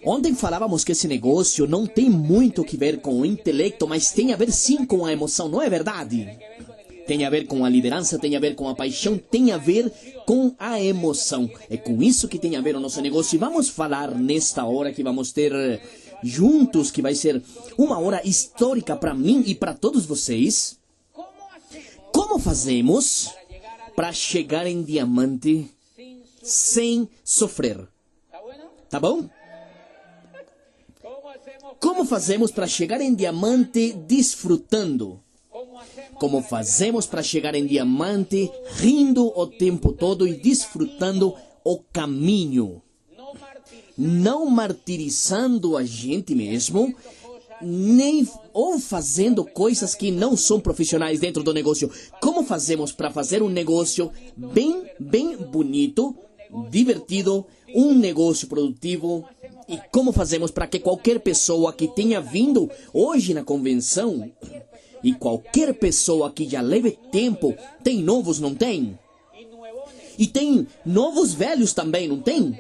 Ontem falávamos que esse negócio não tem muito que ver com o intelecto, mas tem a ver sim com a emoção, não é verdade? Tem a ver com a liderança, tem a ver com a paixão, tem a ver com a emoção. É com isso que tem a ver o nosso negócio. E vamos falar nesta hora que vamos ter juntos, que vai ser uma hora histórica para mim e para todos vocês. Como fazemos para chegar em diamante sem sofrer? Tá bom? Como fazemos para chegar em diamante desfrutando? Como fazemos para chegar em diamante rindo o tempo todo e desfrutando o caminho? Não martirizando a gente mesmo, nem ou fazendo coisas que não são profissionais dentro do negócio. Como fazemos para fazer um negócio bem bonito, divertido, um negócio produtivo? E como fazemos para que qualquer pessoa que tenha vindo hoje na convenção, e qualquer pessoa que já leve tempo, tem novos, não tem? E tem novos velhos também, não tem?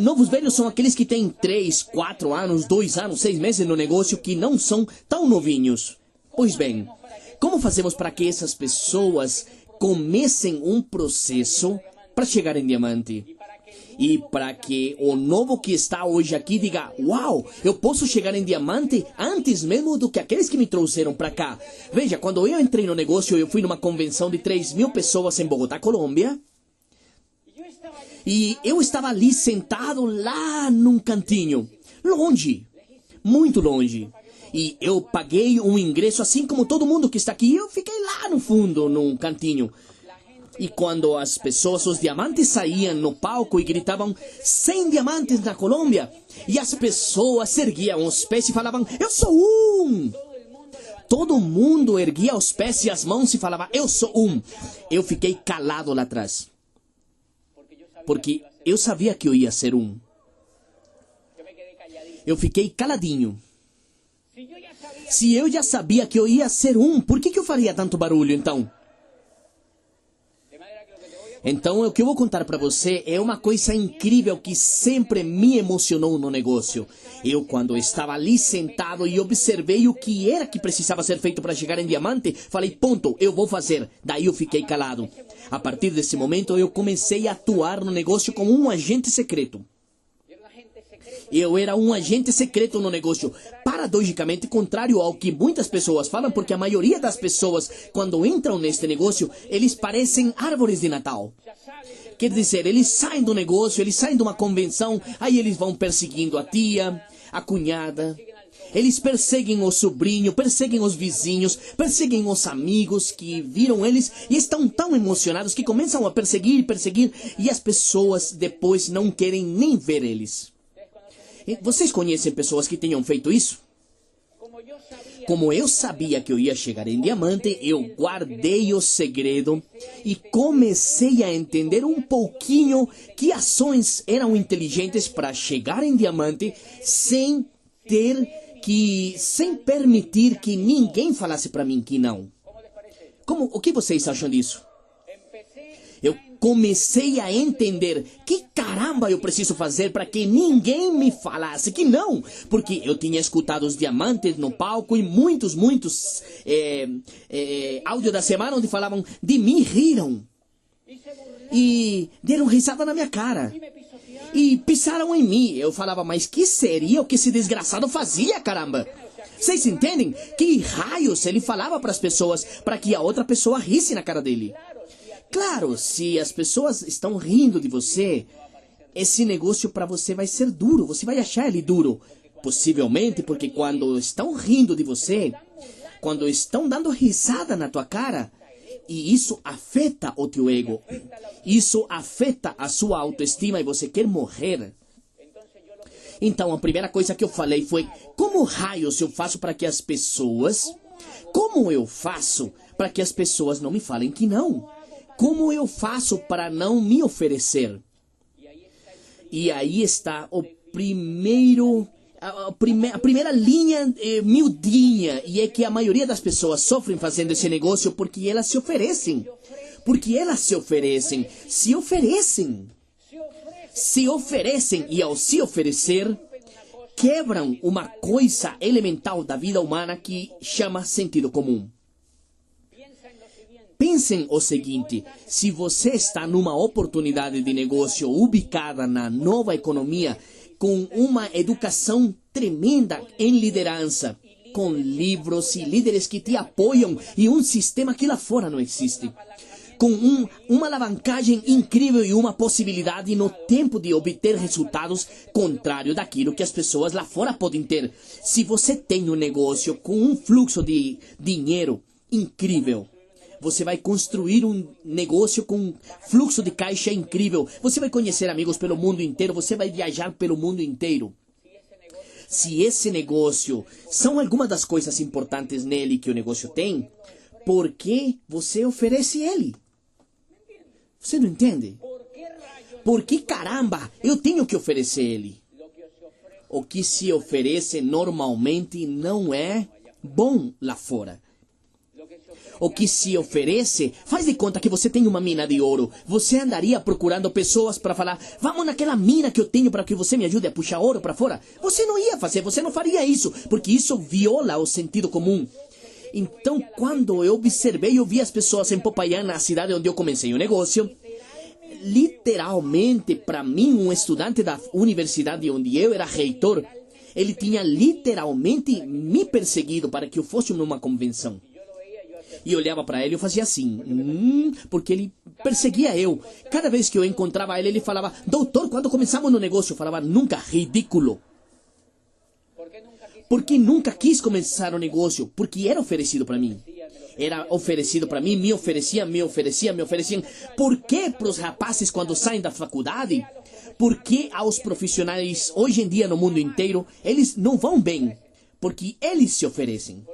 Novos velhos são aqueles que têm 3, 4 anos, 2 anos, 6 meses no negócio, que não são tão novinhos. Pois bem, como fazemos para que essas pessoas comecem um processo para chegar em diamante? E para que o novo que está hoje aqui diga: uau, eu posso chegar em diamante antes mesmo do que aqueles que me trouxeram para cá. Veja, quando eu entrei no negócio, eu fui numa convenção de 3.000 pessoas em Bogotá, Colômbia. E eu estava ali sentado lá num cantinho, longe, muito longe. E eu paguei um ingresso assim como todo mundo que está aqui. Eu fiquei lá no fundo, num cantinho. E quando as pessoas, os diamantes saíam no palco e gritavam 100 diamantes na Colômbia, e as pessoas erguiam os pés e falavam: eu sou um! Todo mundo erguia os pés e as mãos e falava: eu sou um! Eu fiquei calado lá atrás, porque eu sabia que eu ia ser um. Eu fiquei caladinho. Se eu já sabia que eu ia ser um, por que eu faria tanto barulho então? Então, o que eu vou contar para você é uma coisa incrível que sempre me emocionou no negócio. Eu, quando estava ali sentado e observei o que era que precisava ser feito para chegar em diamante, falei: ponto, eu vou fazer. Daí eu fiquei calado. A partir desse momento, eu comecei a atuar no negócio como um agente secreto. Eu era um agente secreto no negócio, paradogicamente contrário ao que muitas pessoas falam, porque a maioria das pessoas, quando entram neste negócio, eles parecem árvores de Natal. Quer dizer, eles saem do negócio, eles saem de uma convenção, aí eles vão perseguindo a tia, a cunhada, eles perseguem o sobrinho, perseguem os vizinhos, perseguem os amigos que viram eles e estão tão emocionados que começam a perseguir, e as pessoas depois não querem nem ver eles. Vocês conhecem pessoas que tenham feito isso? Como eu sabia que eu ia chegar em diamante, eu guardei o segredo e comecei a entender um pouquinho que ações eram inteligentes para chegar em diamante sem permitir que ninguém falasse para mim que não. O que vocês acham disso? Eu comecei a entender que caramba eu preciso fazer para que ninguém me falasse que não. Porque eu tinha escutado os diamantes no palco e muitos áudios da semana onde falavam de mim, riram. E deram risada na minha cara. E pisaram em mim. Eu falava: mas que seria o que esse desgraçado fazia, caramba? Vocês entendem? Que raios ele falava para as pessoas para que a outra pessoa risse na cara dele? Claro, se as pessoas estão rindo de você, esse negócio para você vai ser duro, você vai achar ele duro. Possivelmente porque quando estão rindo de você, quando estão dando risada na tua cara, e isso afeta o teu ego, isso afeta a sua autoestima e você quer morrer. Então a primeira coisa que eu falei foi: como raios eu faço para que as pessoas... Como eu faço para que as pessoas não me falem que não? Como eu faço para não me oferecer? E aí está a primeira linha miudinha, e é que a maioria das pessoas sofrem fazendo esse negócio porque elas se oferecem. Se oferecem. se oferecem e ao se oferecer, quebram uma coisa elemental da vida humana que chama sentido comum. Pensem o seguinte, se você está numa oportunidade de negócio ubicada na nova economia, com uma educação tremenda em liderança, com livros e líderes que te apoiam e um sistema que lá fora não existe, com uma alavancagem incrível e uma possibilidade no tempo de obter resultados contrário daquilo que as pessoas lá fora podem ter. Se você tem um negócio com um fluxo de dinheiro incrível, você vai construir um negócio com fluxo de caixa incrível. Você vai conhecer amigos pelo mundo inteiro. Você vai viajar pelo mundo inteiro. Se esse negócio são algumas das coisas importantes nele que o negócio tem, por que você oferece ele? Você não entende? Por que caramba eu tenho que oferecer ele? O que se oferece normalmente não é bom lá fora. O que se oferece, faz de conta que você tem uma mina de ouro. Você andaria procurando pessoas para falar, vamos naquela mina que eu tenho para que você me ajude a puxar ouro para fora? Você não ia fazer, você não faria isso, porque isso viola o sentido comum. Então, quando eu observei, eu vi as pessoas em Popayán, a cidade onde eu comecei o negócio, literalmente, para mim, um estudante da universidade onde eu era reitor, ele tinha literalmente me perseguido para que eu fosse numa convenção. E eu olhava para ele e eu fazia assim, porque ele perseguia eu. Cada vez que eu encontrava ele, ele falava, doutor, quando começamos no negócio? Eu falava, nunca, ridículo. Porque nunca quis começar o negócio, porque era oferecido para mim. Era oferecido para mim, me ofereciam. Por que para os rapazes quando saem da faculdade? Por que aos profissionais hoje em dia no mundo inteiro, eles não vão bem? Porque eles se oferecem.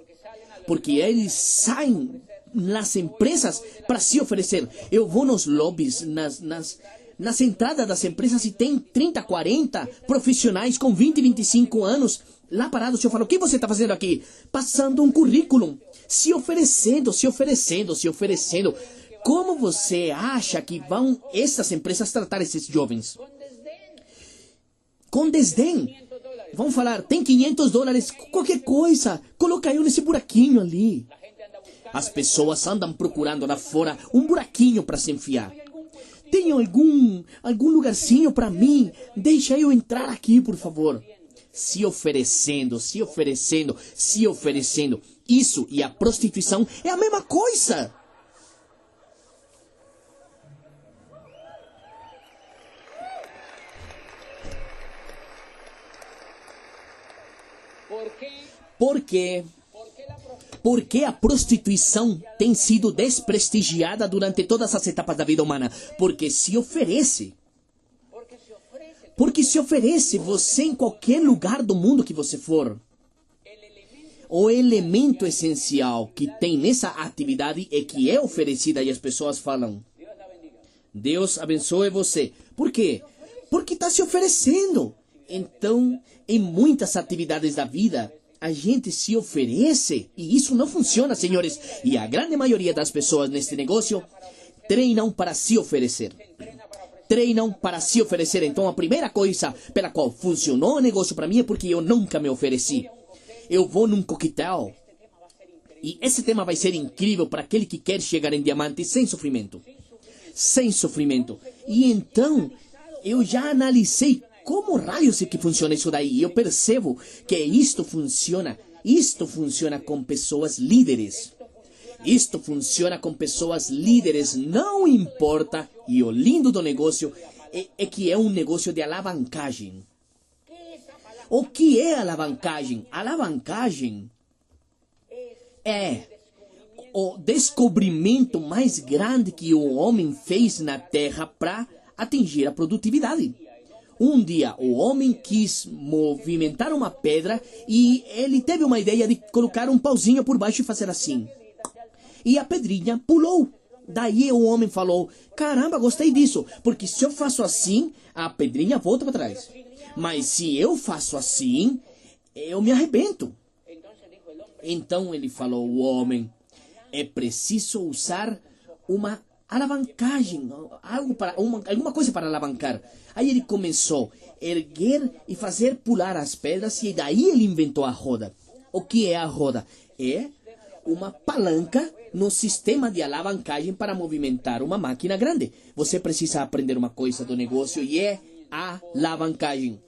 Porque eles saem nas empresas para se oferecer. Eu vou nos lobbies, nas entradas das empresas e tem 30, 40 profissionais com 20, 25 anos lá parados. Eu falo, o que você está fazendo aqui? Passando um currículo, se oferecendo. Como você acha que vão essas empresas tratar esses jovens? Com desdém. Vão falar, tem $500, qualquer coisa, coloca eu nesse buraquinho ali. As pessoas andam procurando lá fora um buraquinho para se enfiar. Tem algum lugarzinho para mim? Deixa eu entrar aqui, por favor. Se oferecendo. Isso e a prostituição é a mesma coisa. Por quê? Porque a prostituição tem sido desprestigiada durante todas as etapas da vida humana. Porque se oferece. Porque se oferece você em qualquer lugar do mundo que você for. O elemento essencial que tem nessa atividade é que é oferecida e as pessoas falam, Deus abençoe você. Por quê? Porque está se oferecendo. Então, em muitas atividades da vida, a gente se oferece e isso não funciona, senhores. E a grande maioria das pessoas neste negócio treinam para se oferecer. Então, a primeira coisa pela qual funcionou o negócio para mim é porque eu nunca me ofereci. Eu vou num coquetel e esse tema vai ser incrível para aquele que quer chegar em diamante sem sofrimento. E então, eu já analisei como raios é que funciona isso daí? Eu percebo que isto funciona com pessoas líderes. Não importa. E o lindo do negócio é que é um negócio de alavancagem. O que é alavancagem? Alavancagem é o descobrimento mais grande que o homem fez na Terra para atingir a produtividade. Um dia, o homem quis movimentar uma pedra e ele teve uma ideia de colocar um pauzinho por baixo e fazer assim. E a pedrinha pulou. Daí o homem falou, caramba, gostei disso, porque se eu faço assim, a pedrinha volta para trás. Mas se eu faço assim, eu me arrebento. Então ele falou, o homem, é preciso usar uma alavancagem, alguma coisa para alavancar. Aí ele começou a erguer e fazer pular as pedras e daí ele inventou a roda. O que é a roda? É uma palanca no sistema de alavancagem para movimentar uma máquina grande. Você precisa aprender uma coisa do negócio e é a alavancagem.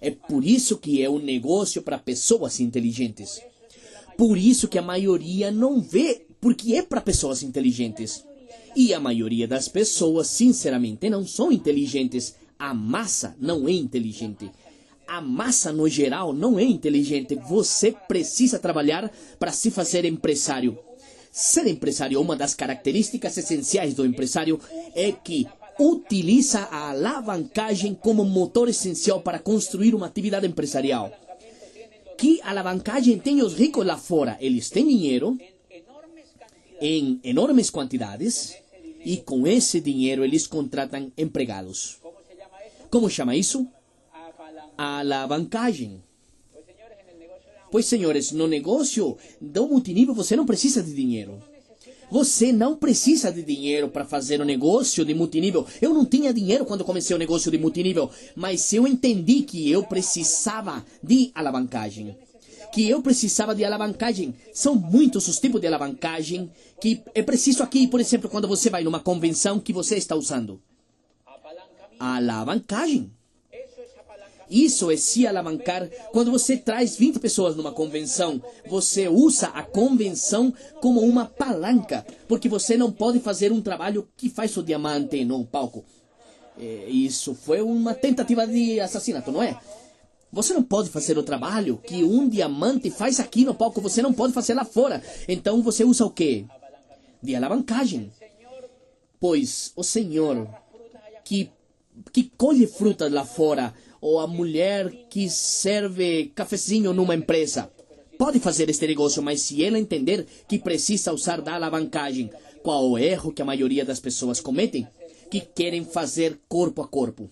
É por isso que é um negócio para pessoas inteligentes. Por isso que a maioria não vê, porque é para pessoas inteligentes. E a maioria das pessoas, sinceramente, não são inteligentes. A massa não é inteligente. A massa, no geral, não é inteligente. Você precisa trabalhar para se fazer empresário. Ser empresário, uma das características essenciais do empresário é que utiliza a alavancagem como motor essencial para construir uma atividade empresarial. Que alavancagem tem os ricos lá fora? Eles têm dinheiro em enormes quantidades e com esse dinheiro eles contratam empregados. Como chama isso? Alavancagem. Pois, senhores, no negócio do multinível você não precisa de dinheiro. Você não precisa de dinheiro para fazer um negócio de multinível. Eu não tinha dinheiro quando comecei o negócio de multinível, mas eu entendi que eu precisava de alavancagem. São muitos os tipos de alavancagem que é preciso aqui, por exemplo, quando você vai numa convenção que você está usando. Alavancagem. Isso é se alavancar. Quando você traz 20 pessoas numa convenção, você usa a convenção como uma palanca, porque você não pode fazer um trabalho que faz o diamante no palco. Isso foi uma tentativa de assassinato, não é? Você não pode fazer o trabalho que um diamante faz aqui no palco, você não pode fazer lá fora. Então você usa o quê? De alavancagem. Pois o senhor que colhe frutas lá fora, ou a mulher que serve cafezinho numa empresa, pode fazer este negócio, mas se ela entender que precisa usar da alavancagem, qual o erro que a maioria das pessoas cometem? Que querem fazer corpo a corpo.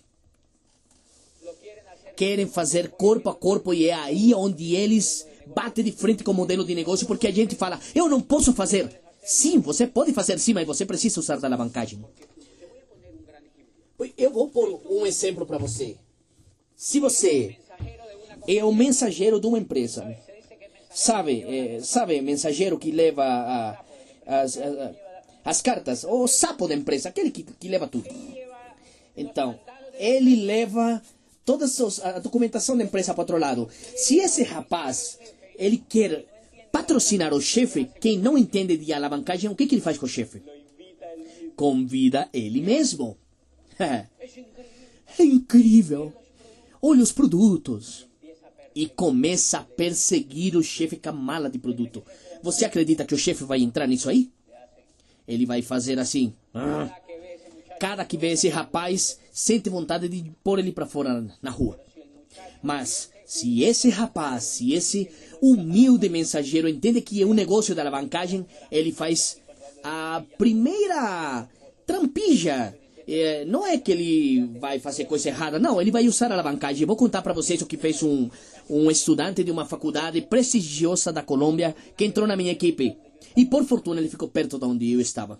Querem fazer corpo a corpo e é aí onde eles batem de frente com o modelo de negócio, porque a gente fala, eu não posso fazer. Sim, você pode fazer sim, mas você precisa usar da alavancagem. Eu vou pôr um exemplo para você. Se você é o mensageiro de uma empresa, sabe mensageiro que leva as cartas, o sapo da empresa, aquele que leva tudo. Então, ele leva toda a documentação da empresa para outro lado. Se esse rapaz, ele quer patrocinar o chefe, quem não entende de alavancagem, o que ele faz com o chefe? Convida ele mesmo. É incrível. Olha os produtos. E começa a perseguir o chefe com a mala de produto. Você acredita que o chefe vai entrar nisso aí? Ele vai fazer assim. Cada que vê esse rapaz, sente vontade de pôr ele para fora na rua. Mas se esse rapaz, se esse humilde mensageiro entende que é um negócio de alavancagem, ele faz a primeira trampija. Não é que ele vai fazer coisa errada, não, ele vai usar a alavancagem. Vou contar para vocês o que fez um estudante de uma faculdade prestigiosa da Colômbia que entrou na minha equipe. E por fortuna ele ficou perto de onde eu estava.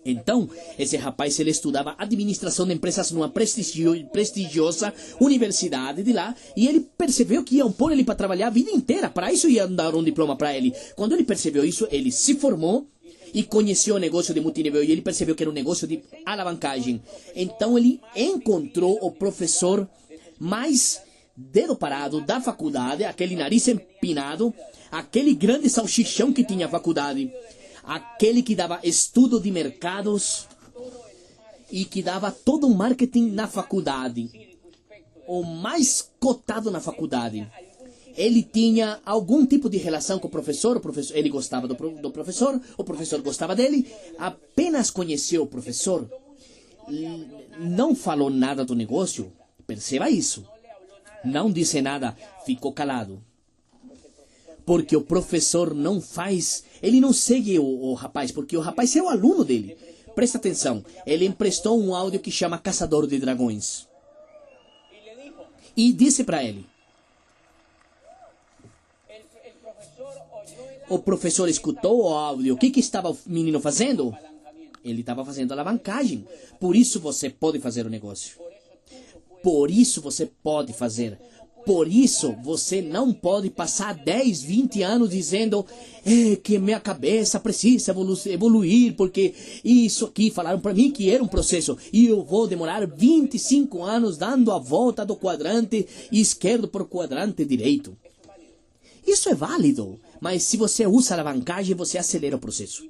Então, esse rapaz, ele estudava administração de empresas numa prestigiosa universidade de lá, e ele percebeu que iam pôr ele para trabalhar a vida inteira. Para isso iam dar um diploma para ele. Quando ele percebeu isso, ele se formou e conheceu o negócio de multinível, e ele percebeu que era um negócio de alavancagem. Então ele encontrou o professor mais dedo parado da faculdade, aquele nariz empinado, aquele grande salsichão que tinha a faculdade, aquele que dava estudo de mercados e que dava todo o marketing na faculdade, o mais cotado na faculdade. Ele tinha algum tipo de relação com o professor ele gostava do professor, o professor gostava dele, apenas conheceu o professor, não falou nada do negócio, perceba isso, não disse nada, ficou calado. Porque o professor não faz, ele não segue o rapaz, porque o rapaz é o aluno dele. Presta atenção, ele emprestou um áudio que chama Caçador de Dragões. E disse para ele, o professor escutou o áudio. O que estava o menino fazendo? Ele estava fazendo alavancagem. Por isso você pode fazer o negócio. Por isso você pode fazer. Por isso você não pode passar 10, 20 anos dizendo que minha cabeça precisa evoluir, porque isso aqui falaram para mim que era um processo. E eu vou demorar 25 anos dando a volta do quadrante esquerdo para o quadrante direito. Isso é válido, mas se você usa a alavancagem, você acelera o processo.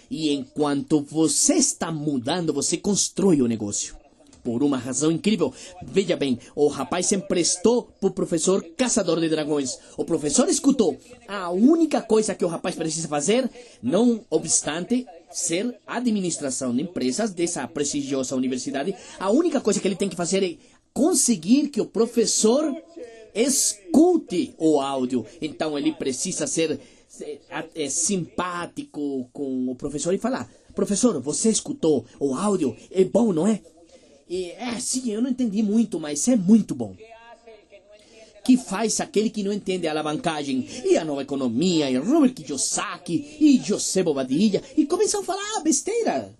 E enquanto você está mudando, você constrói o negócio. Por uma razão incrível. Veja bem, o rapaz se emprestou para o professor Caçador de Dragões. O professor escutou. A única coisa que o rapaz precisa fazer, não obstante ser administração de empresas dessa prestigiosa universidade, a única coisa que ele tem que fazer é conseguir que o professor escute o áudio. Então ele precisa ser simpático com o professor e falar: professor, você escutou o áudio? É bom, não é? Sim, eu não entendi muito, mas é muito bom. Que faz aquele que não entende a alavancagem e a nova economia, e Robert Kiyosaki e José Bobadilla, e começam a falar besteira.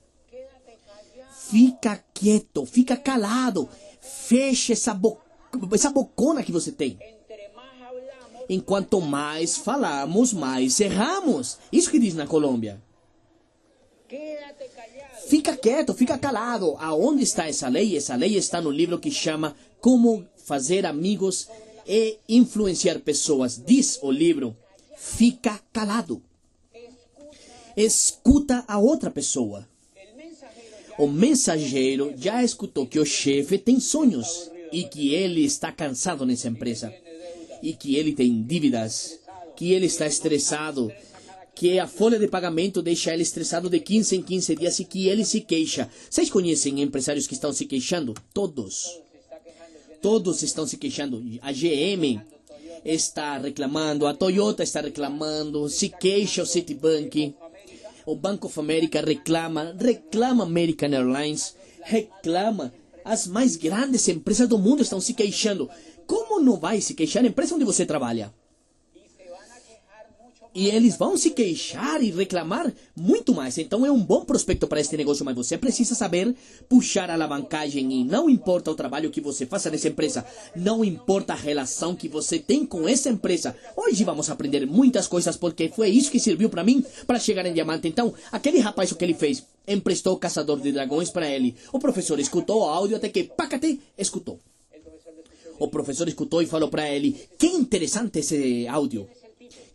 Fica quieto, fica calado, feche essa bocona que você tem. Enquanto mais falamos, mais erramos. Isso que diz na Colômbia. Fica quieto, fica calado. Aonde está essa lei? Essa lei está no livro que chama Como Fazer Amigos e Influenciar Pessoas. Diz o livro: fica calado. Escuta a outra pessoa. O mensageiro já escutou que o chefe tem sonhos e que ele está cansado nessa empresa e que ele tem dívidas, que ele está estressado, que a folha de pagamento deixa ele estressado de 15 em 15 dias e que ele se queixa. Vocês conhecem empresários que estão se queixando? Todos. Todos estão se queixando. A GM está reclamando, a Toyota está reclamando, se queixa o Citibank, o Bank of America reclama American Airlines, reclama. As mais grandes empresas do mundo estão se queixando. Como não vai se queixar a empresa onde você trabalha? E eles vão se queixar e reclamar muito mais. Então é um bom prospecto para este negócio, mas você precisa saber puxar a alavancagem. E não importa o trabalho que você faça nessa empresa, não importa a relação que você tem com essa empresa. Hoje vamos aprender muitas coisas, porque foi isso que serviu para mim para chegar em diamante. Então, aquele rapaz, o que ele fez? Emprestou o Caçador de Dragões para ele. O professor escutou o áudio até que, pacate, escutou. O professor escutou e falou para ele: que interessante esse áudio.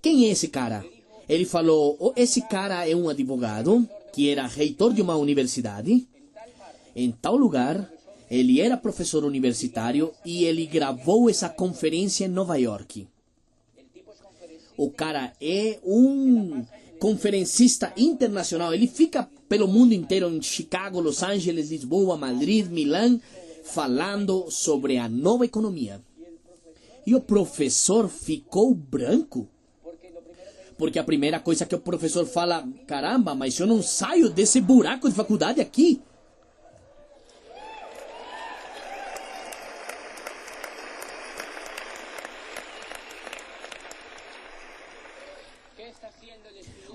Quem é esse cara? Ele falou: esse cara é um advogado que era reitor de uma universidade em tal lugar. Ele era professor universitário e ele gravou essa conferência em Nova York. O cara é um conferencista internacional. Ele fica pelo mundo inteiro, em Chicago, Los Angeles, Lisboa, Madrid, Milão, falando sobre a nova economia. E o professor ficou branco. Porque a primeira coisa que o professor fala: caramba, mas eu não saio desse buraco de faculdade aqui.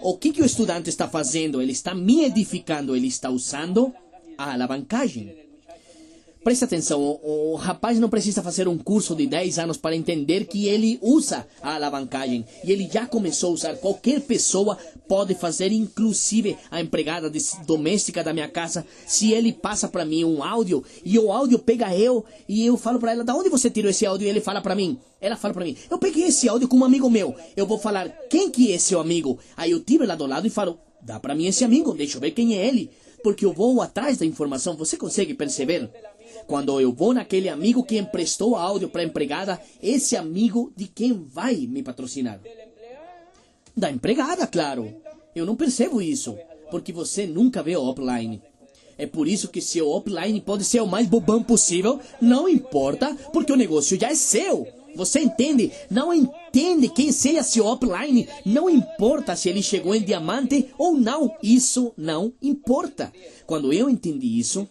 O que o estudante está fazendo? Ele está me edificando, ele está usando a alavancagem. Presta atenção, o rapaz não precisa fazer um curso de 10 anos para entender que ele usa a alavancagem. E ele já começou a usar. Qualquer pessoa pode fazer, inclusive a empregada doméstica da minha casa. Se ele passa para mim um áudio, e o áudio pega eu, e eu falo para ela: da onde você tirou esse áudio? E ele fala para mim. Ela fala para mim: eu peguei esse áudio com um amigo meu. Eu vou falar: quem que é seu amigo? Aí eu tiro ela do lado e falo: dá para mim esse amigo, deixa eu ver quem é ele. Porque eu vou atrás da informação. Você consegue perceber? Quando eu vou naquele amigo que emprestou áudio para a empregada, esse amigo de quem vai me patrocinar? Da empregada, claro. Eu não percebo isso, porque você nunca vê o offline. É por isso que seu offline pode ser o mais bobão possível, não importa, porque o negócio já é seu. Você entende? Não entende quem seja seu offline, não importa se ele chegou em diamante ou não, isso não importa. Quando eu entendi isso,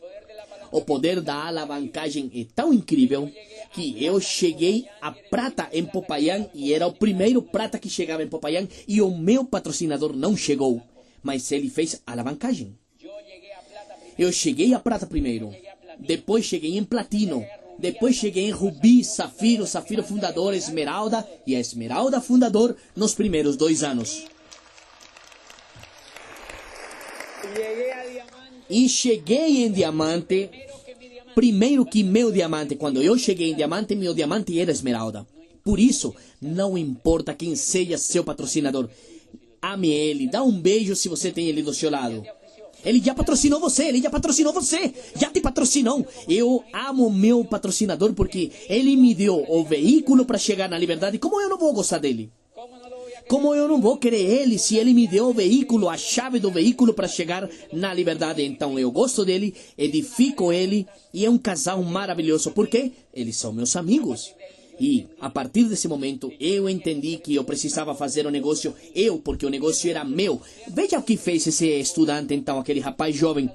o poder da alavancagem é tão incrível que eu cheguei a prata em Popayán e era o primeiro prata que chegava em Popayán e o meu patrocinador não chegou, mas ele fez alavancagem. Eu cheguei a prata primeiro, depois cheguei em platino, depois cheguei em rubi, safiro, safiro fundador, esmeralda e a esmeralda fundador nos primeiros 2 anos. E cheguei em diamante, primeiro que meu diamante, quando eu cheguei em diamante, meu diamante era esmeralda. Por isso, não importa quem seja seu patrocinador, ame ele, dá um beijo se você tem ele do seu lado. Ele já patrocinou você, já te patrocinou. Eu amo meu patrocinador porque ele me deu o veículo para chegar na liberdade. Como eu não vou gostar dele? Como eu não vou querer ele se ele me deu o veículo, a chave do veículo para chegar na liberdade? Então eu gosto dele, edifico ele e é um casal maravilhoso. Por quê? Eles são meus amigos. E a partir desse momento eu entendi que eu precisava fazer o negócio porque o negócio era meu. Veja o que fez esse estudante então, aquele rapaz jovem.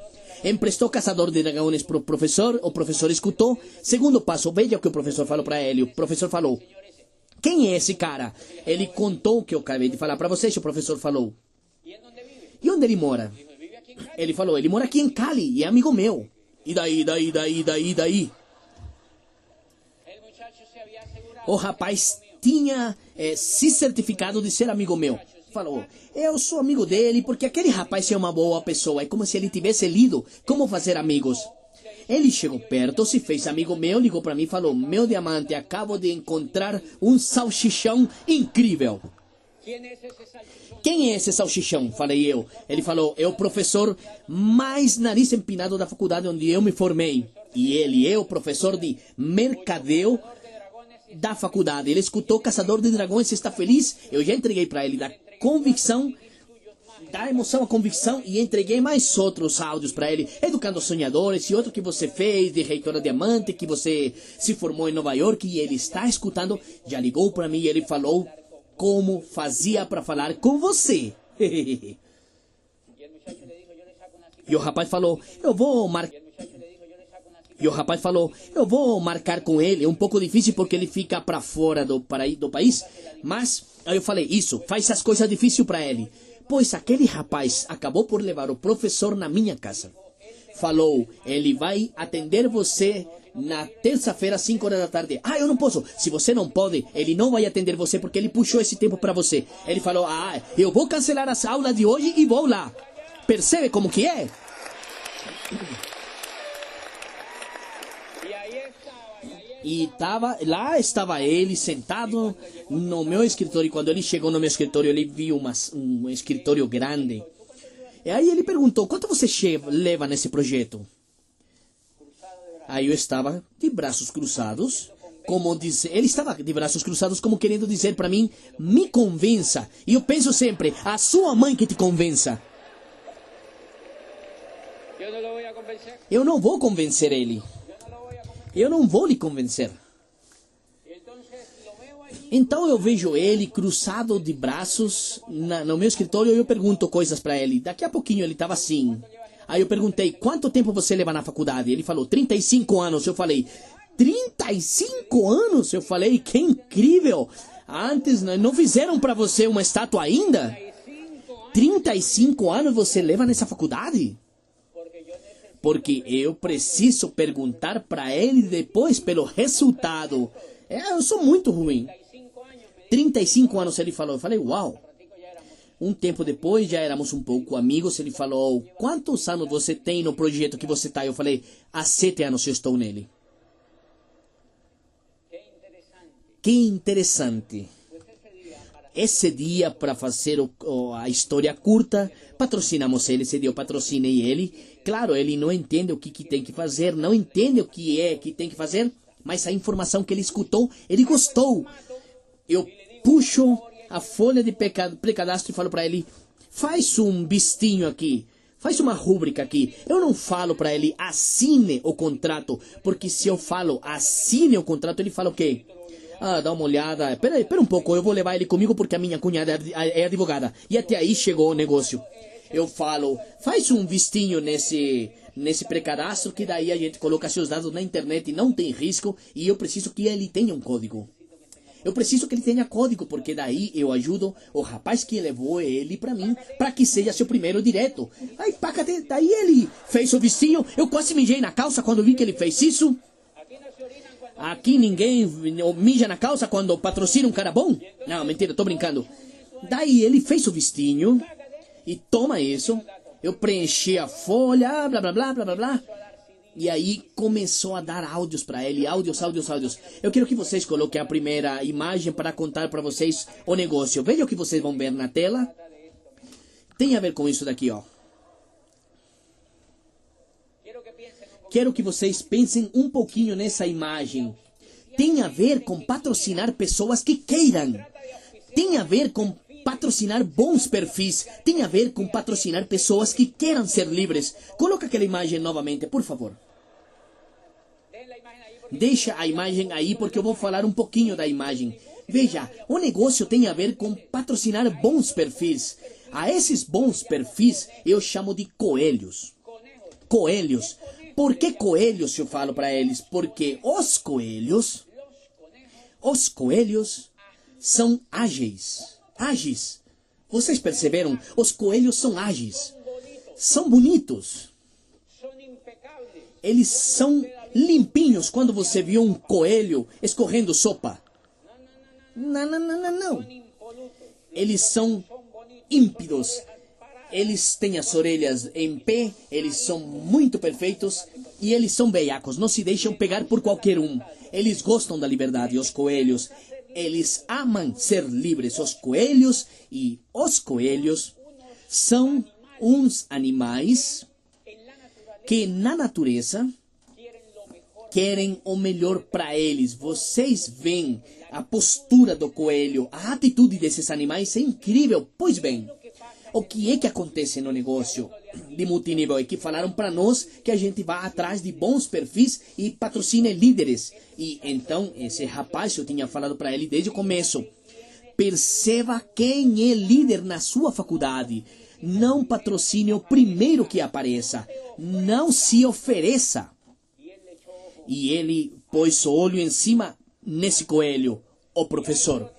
Emprestou Caçador de Dragões para o professor escutou. Segundo passo, veja o que o professor falou para ele. O professor falou: quem é esse cara? Ele contou o que eu acabei de falar para vocês. O professor falou: e onde ele mora? Ele falou: ele mora aqui em Cali e é amigo meu. E daí? O rapaz tinha se certificado de ser amigo meu. Falou: eu sou amigo dele porque aquele rapaz é uma boa pessoa. É como se ele tivesse lido Como Fazer Amigos. Ele chegou perto, se fez amigo meu, ligou para mim e falou: meu diamante, acabo de encontrar um salsichão incrível. Quem é esse salsichão? Falei eu. Ele falou: é o professor mais nariz empinado da faculdade onde eu me formei. E ele é o professor de mercadeo da faculdade. Ele escutou Caçador de Dragões, está feliz? Eu já entreguei para ele da convicção, da emoção à convicção, e entreguei mais outros áudios para ele, Educando Sonhadores, e outro que você fez de Reitora Diamante, que você se formou em Nova York, e ele está escutando. Já ligou para mim e ele falou como fazia para falar com você. E o rapaz falou: eu vou marcar com ele. É um pouco difícil porque ele fica para fora do país. Mas aí eu falei: isso, faz as coisas difíceis para ele. Pois aquele rapaz acabou por levar o professor na minha casa. Falou: ele vai atender você na terça-feira, às 5 horas da tarde. Ah, eu não posso. Se você não pode, ele não vai atender você porque ele puxou esse tempo para você. Ele falou: ah, eu vou cancelar as aulas de hoje e vou lá. Percebe como que é? E lá estava ele sentado no meu escritório. E quando ele chegou no meu escritório, ele viu um escritório grande. E aí ele perguntou: quanto você leva nesse projeto? Aí eu estava de braços cruzados, ele estava de braços cruzados como querendo dizer para mim: me convença. E eu penso sempre: a sua mãe que te convença. Eu não vou convencer ele. Eu não vou lhe convencer. Então eu vejo ele cruzado de braços no meu escritório e eu pergunto coisas para ele. Daqui a pouquinho ele estava assim. Aí eu perguntei: quanto tempo você leva na faculdade? Ele falou: 35 anos. Eu falei: 35 anos? Eu falei: que incrível. Antes não fizeram para você uma estátua ainda? 35 anos você leva nessa faculdade? Porque eu preciso perguntar para ele depois pelo resultado. Eu sou muito ruim. 35 anos ele falou. Eu falei: uau. Um tempo depois, já éramos um pouco amigos. Ele falou: quantos anos você tem no projeto que você está? Eu falei: há 7 anos eu estou nele. Que interessante. Esse dia, para fazer a história curta, patrocinamos ele. Esse dia eu patrocinei ele. Claro, ele não entende o que tem que fazer, não entende o que é que tem que fazer, mas a informação que ele escutou, ele gostou. Eu puxo a folha de pré-cadastro e falo para ele: faz um bistinho aqui, faz uma rúbrica aqui. Eu não falo para ele: assine o contrato, porque se eu falo assine o contrato, ele fala o quê? Ah, dá uma olhada. Espera um pouco, eu vou levar ele comigo porque a minha cunhada é advogada. E até aí chegou o negócio. Eu falo: faz um vistinho nesse pré-cadastro, que daí a gente coloca seus dados na internet e não tem risco. E eu preciso que ele tenha um código. Eu preciso que ele tenha código, porque daí eu ajudo o rapaz que levou ele para mim, para que seja seu primeiro direto. Aí, paca, daí ele fez o vizinho, eu quase mijei na calça quando vi que ele fez isso. Aqui ninguém mija na calça quando patrocina um cara bom? Não, mentira, tô brincando. Daí ele fez o vistinho e toma isso. Eu preenchi a folha, blá, blá, blá, blá, blá, blá. E aí começou a dar áudios para ele, áudios. Eu quero que vocês coloquem a primeira imagem para contar para vocês o negócio. Veja o que vocês vão ver na tela. Tem a ver com isso daqui, ó. Quero que vocês pensem um pouquinho nessa imagem. Tem a ver com patrocinar pessoas que queiram. Tem a ver com patrocinar bons perfis. Tem a ver com patrocinar pessoas que queiram ser livres. Coloca aquela imagem novamente, por favor. Deixa a imagem aí porque eu vou falar um pouquinho da imagem. Veja, o negócio tem a ver com patrocinar bons perfis. A esses bons perfis eu chamo de coelhos. Coelhos. Por que coelhos eu falo para eles? Porque os coelhos são ágeis. Ágeis. Vocês perceberam? Os coelhos são ágeis. São bonitos. Eles são limpinhos quando você viu um coelho escorrendo sopa. Não. Eles são ímpidos. Eles têm as orelhas em pé, eles são muito perfeitos e eles são veiacos, não se deixam pegar por qualquer um. Eles gostam da liberdade, os coelhos. Eles amam ser livres, os coelhos. E os coelhos são uns animais que na natureza querem o melhor para eles. Vocês veem a postura do coelho, a atitude desses animais é incrível. Pois bem, o que é que acontece no negócio de multinível? É que falaram para nós que a gente vá atrás de bons perfis e patrocine líderes. E então, esse rapaz, eu tinha falado para ele desde o começo, perceba quem é líder na sua faculdade. Não patrocine o primeiro que apareça. Não se ofereça. E ele pôs o olho em cima nesse coelho, o professor.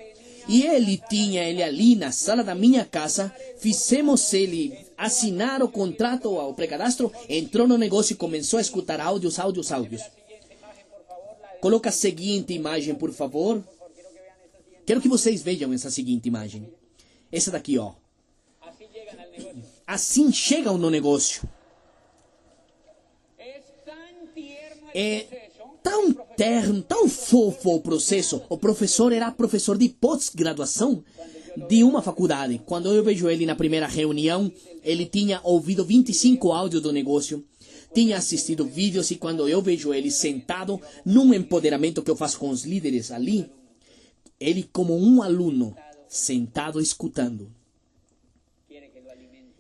E ele tinha ele ali na sala da minha casa, fizemos ele assinar o contrato ao pré-cadastro, entrou no negócio e começou a escutar áudios. Coloca a seguinte imagem, por favor. Quero que vocês vejam essa seguinte imagem. Essa daqui, ó. Assim chegam no negócio. É tão terno, tão fofo o processo. O professor era professor de pós-graduação de uma faculdade. Quando eu vejo ele na primeira reunião, ele tinha ouvido 25 áudios do negócio, tinha assistido vídeos, e quando eu vejo ele sentado num empoderamento que eu faço com os líderes ali, ele como um aluno, sentado escutando.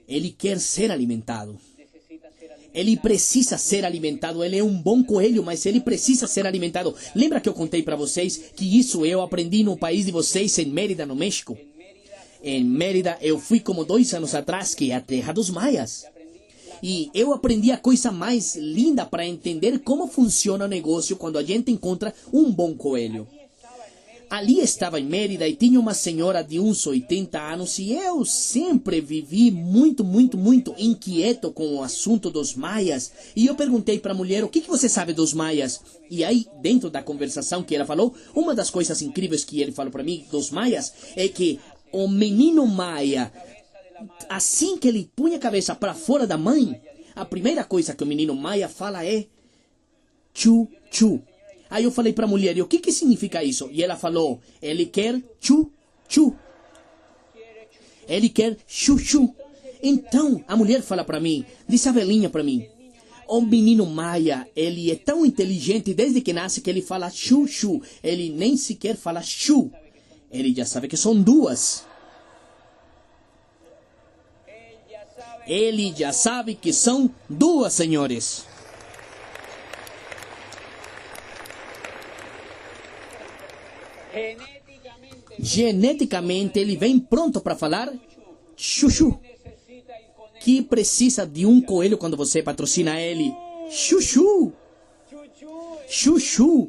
Ele quer ser alimentado. Ele precisa ser alimentado. Ele é um bom coelho, mas ele precisa ser alimentado. Lembra que eu contei para vocês que isso eu aprendi no país de vocês, em Mérida, no México? Em Mérida, eu fui como 2 anos atrás, que é a terra dos maias. E eu aprendi a coisa mais linda para entender como funciona o negócio quando a gente encontra um bom coelho. Ali estava em Mérida e tinha uma senhora de uns 80 anos e eu sempre vivi muito inquieto com o assunto dos maias. E eu perguntei para a mulher, o que você sabe dos maias? E aí, dentro da conversação que ela falou, uma das coisas incríveis que ele falou para mim dos maias é que o menino maia, assim que ele punha a cabeça para fora da mãe, a primeira coisa que o menino maia fala é chu-chu. Aí eu falei para a mulher, e o que significa isso? E ela falou, ele quer chu-chu. Ele quer chu-chu. Então, a mulher fala para mim, disse a velhinha para mim, o menino maia, ele é tão inteligente desde que nasce que ele fala chu-chu. Ele nem sequer fala chu. Ele já sabe que são 2. Ele já sabe que são 2, senhores. Geneticamente ele vem pronto para falar chuchu. Que precisa de um coelho quando você patrocina ele? Chuchu. Chuchu.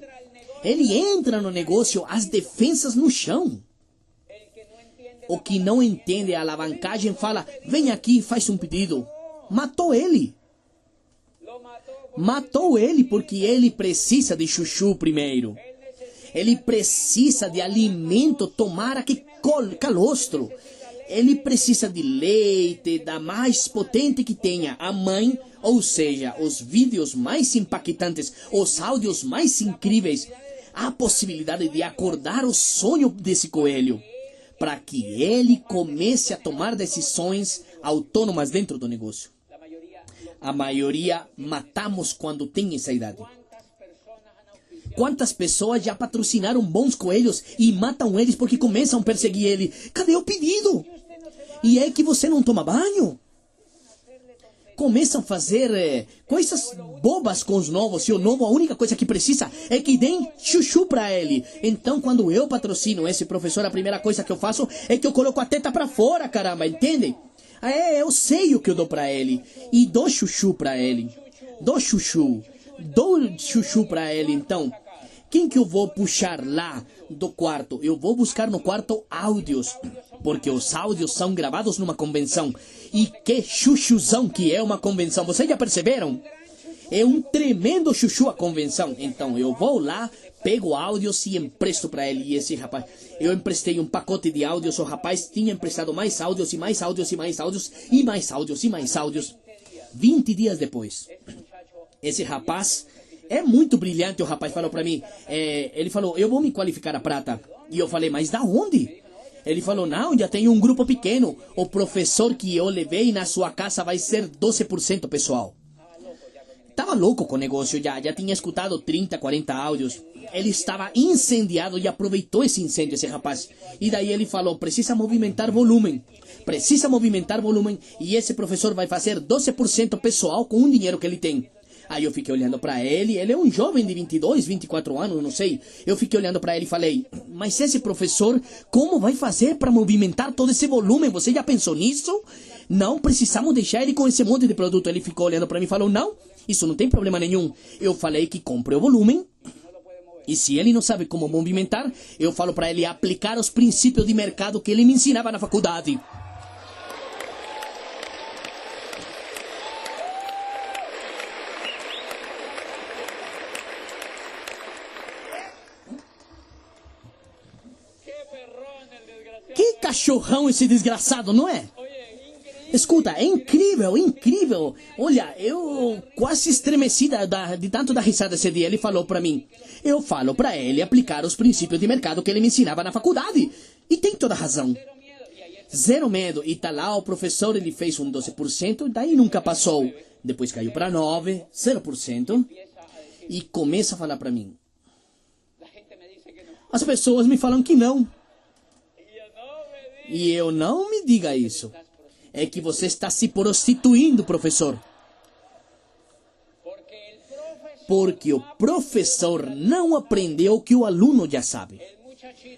Ele entra no negócio, as defensas no chão. O que não entende a alavancagem fala, vem aqui e faz um pedido. Matou ele. Matou ele porque ele precisa de chuchu primeiro. Ele precisa de alimento, tomara que calostro. Ele precisa de leite, da mais potente que tenha, a mãe, ou seja, os vídeos mais impactantes, os áudios mais incríveis, a possibilidade de acordar o sonho desse coelho, para que ele comece a tomar decisões autônomas dentro do negócio. A maioria matamos quando tem essa idade. Quantas pessoas já patrocinaram bons coelhos e matam eles porque começam a perseguir ele? Cadê o pedido? E é que você não toma banho? Começam a fazer coisas bobas com os novos. E o novo, a única coisa que precisa é que deem chuchu para ele. Então, quando eu patrocino esse professor, a primeira coisa que eu faço é que eu coloco a teta para fora, caramba, entende? Eu sei o que eu dou para ele. E dou chuchu para ele. Dou chuchu para ele, então. Quem que eu vou puxar lá do quarto? Eu vou buscar no quarto áudios, porque os áudios são gravados numa convenção. E que chuchuzão que é uma convenção, vocês já perceberam? É um tremendo chuchu a convenção. Então eu vou lá, pego áudios e empresto para ele. E esse rapaz, eu emprestei um pacote de áudios, o rapaz tinha emprestado mais áudios e mais áudios e mais áudios e mais áudios e mais áudios. 20 dias depois, esse rapaz... É muito brilhante, o rapaz falou para mim. Ele falou, eu vou me qualificar a prata. E eu falei, mas da onde? Ele falou, não, já tem um grupo pequeno. O professor que eu levei na sua casa vai ser 12% pessoal. Estava louco com o negócio já tinha escutado 30, 40 áudios. Ele estava incendiado e aproveitou esse incêndio, esse rapaz. E daí ele falou, precisa movimentar volume. Precisa movimentar volume e esse professor vai fazer 12% pessoal com o dinheiro que ele tem. Aí eu fiquei olhando para ele é um jovem de 22, 24 anos, não sei. Eu fiquei olhando para ele e falei, mas esse professor, como vai fazer para movimentar todo esse volume? Você já pensou nisso? Não precisamos deixar ele com esse monte de produto. Ele ficou olhando para mim e falou, não, isso não tem problema nenhum. Eu falei que compre o volume. E se ele não sabe como movimentar, eu falo para ele aplicar os princípios de mercado que ele me ensinava na faculdade. Que cachorrão esse desgraçado, não é? Escuta, é incrível, incrível. Olha, eu quase estremeci de tanto dar risada esse dia. Ele falou pra mim. Eu falo pra ele aplicar os princípios de mercado que ele me ensinava na faculdade. E tem toda razão. Zero medo. E tá lá o professor, ele fez um 12%, daí nunca passou. Depois caiu pra 9%, 0%. E começa a falar pra mim. As pessoas me falam que não. E eu não me diga isso. É que você está se prostituindo, professor. Porque o professor não aprendeu o que o aluno já sabe.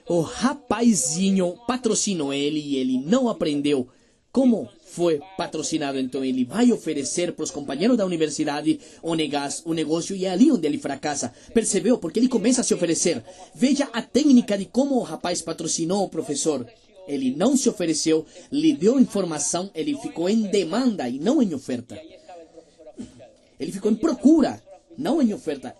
O rapazinho patrocinou ele e ele não aprendeu como foi patrocinado. Então ele vai oferecer para os companheiros da universidade o negócio e é ali onde ele fracassa. Percebeu? Porque ele começa a se oferecer. Veja a técnica de como o rapaz patrocinou o professor. Ele não se ofereceu, lhe deu informação, ele ficou em demanda e não em oferta. Ele ficou em procura, não em oferta.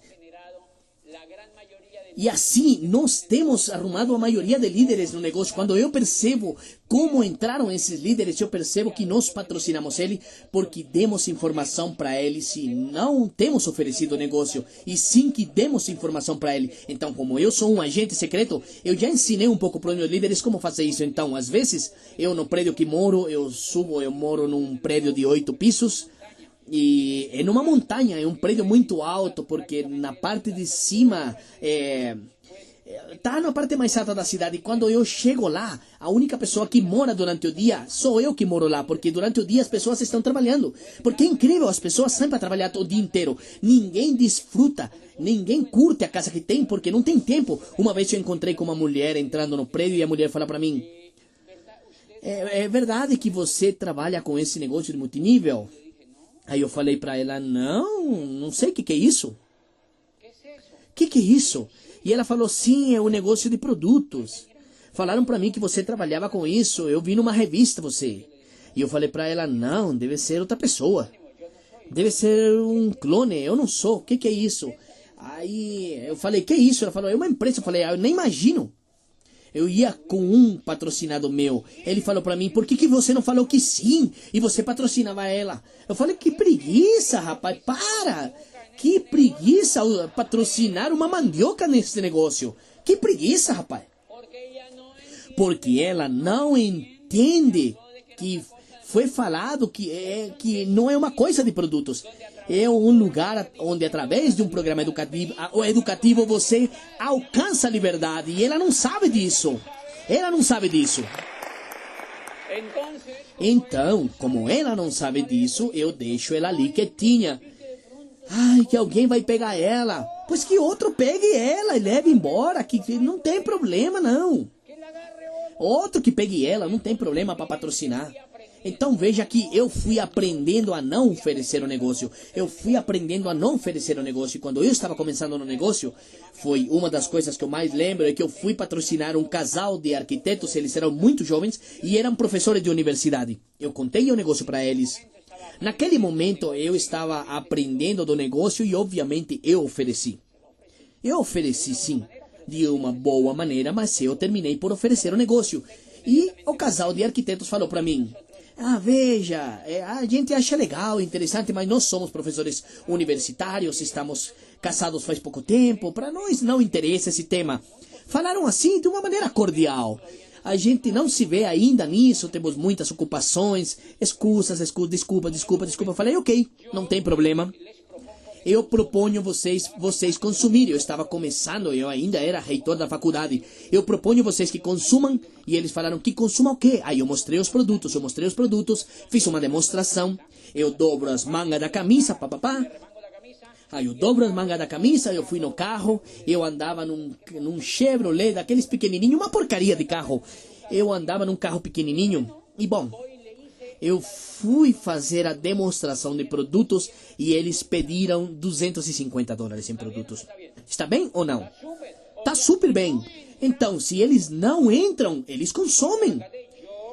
E assim, nós temos arrumado a maioria de líderes no negócio. Quando eu percebo como entraram esses líderes, eu percebo que nós patrocinamos ele porque demos informação para ele, se não temos oferecido o negócio, e sim que demos informação para ele. Então, como eu sou um agente secreto, eu já ensinei um pouco para os meus líderes como fazer isso. Então, às vezes, eu no prédio que moro, eu moro num prédio de 8 pisos, e é numa montanha, é um prédio muito alto, porque na parte de cima tá na parte mais alta da cidade. E quando eu chego lá, a única pessoa que mora durante o dia sou eu que moro lá, porque durante o dia as pessoas estão trabalhando. Porque é incrível, as pessoas sempre trabalham o dia inteiro. Ninguém desfruta, ninguém curte a casa que tem, porque não tem tempo. Uma vez eu encontrei com uma mulher entrando no prédio e a mulher fala para mim: é verdade que você trabalha com esse negócio de multinível? Aí eu falei para ela, não sei o que é isso. O que é isso? E ela falou, sim, é um negócio de produtos. Falaram para mim que você trabalhava com isso, eu vi numa revista você. E eu falei para ela, não, deve ser outra pessoa. Deve ser um clone, eu não sou, o que é isso? Aí eu falei, que é isso? Ela falou, é uma empresa. Eu falei, eu nem imagino. Eu ia com um patrocinado meu. Ele falou pra mim, por que você não falou que sim? E você patrocinava ela. Eu falei, que preguiça, rapaz, para! Que preguiça patrocinar uma mandioca nesse negócio. Que preguiça, rapaz. Porque ela não entende que foi falado que não é uma coisa de produtos. É um lugar onde, através de um programa educativo, você alcança a liberdade. E ela não sabe disso. Ela não sabe disso. Então, como ela não sabe disso, eu deixo ela ali quietinha. Ai, que alguém vai pegar ela. Pois que outro pegue ela e leve embora. Que não tem problema, não. Outro que pegue ela, não tem problema para patrocinar. Então veja que eu fui aprendendo a não oferecer o negócio. Eu fui aprendendo a não oferecer o negócio. E quando eu estava começando no negócio, foi uma das coisas que eu mais lembro, é que eu fui patrocinar um casal de arquitetos. Eles eram muito jovens e eram professores de universidade. Eu contei o negócio para eles. Naquele momento eu estava aprendendo do negócio e obviamente eu ofereci. Eu ofereci sim, de uma boa maneira, mas eu terminei por oferecer o negócio. E o casal de arquitetos falou para mim, veja, a gente acha legal, interessante, mas nós somos professores universitários, estamos casados faz pouco tempo, para nós não interessa esse tema. Falaram assim de uma maneira cordial. A gente não se vê ainda nisso, temos muitas ocupações, desculpa. Eu falei, ok, não tem problema. Eu proponho vocês consumirem. Eu estava começando, eu ainda era reitor da faculdade. Eu proponho vocês que consumam. E eles falaram, que consumam o quê? Aí eu mostrei os produtos, fiz uma demonstração. Eu dobro as mangas da camisa, papapá. Aí eu dobro as mangas da camisa, eu fui no carro. Eu andava num Chevrolet, daqueles pequenininhos, uma porcaria de carro. Eu andava num carro pequenininho. E bom, eu fui fazer a demonstração de produtos e eles pediram $250 em produtos. Está bem ou não? Está super bem. Então, se eles não entram, eles consomem.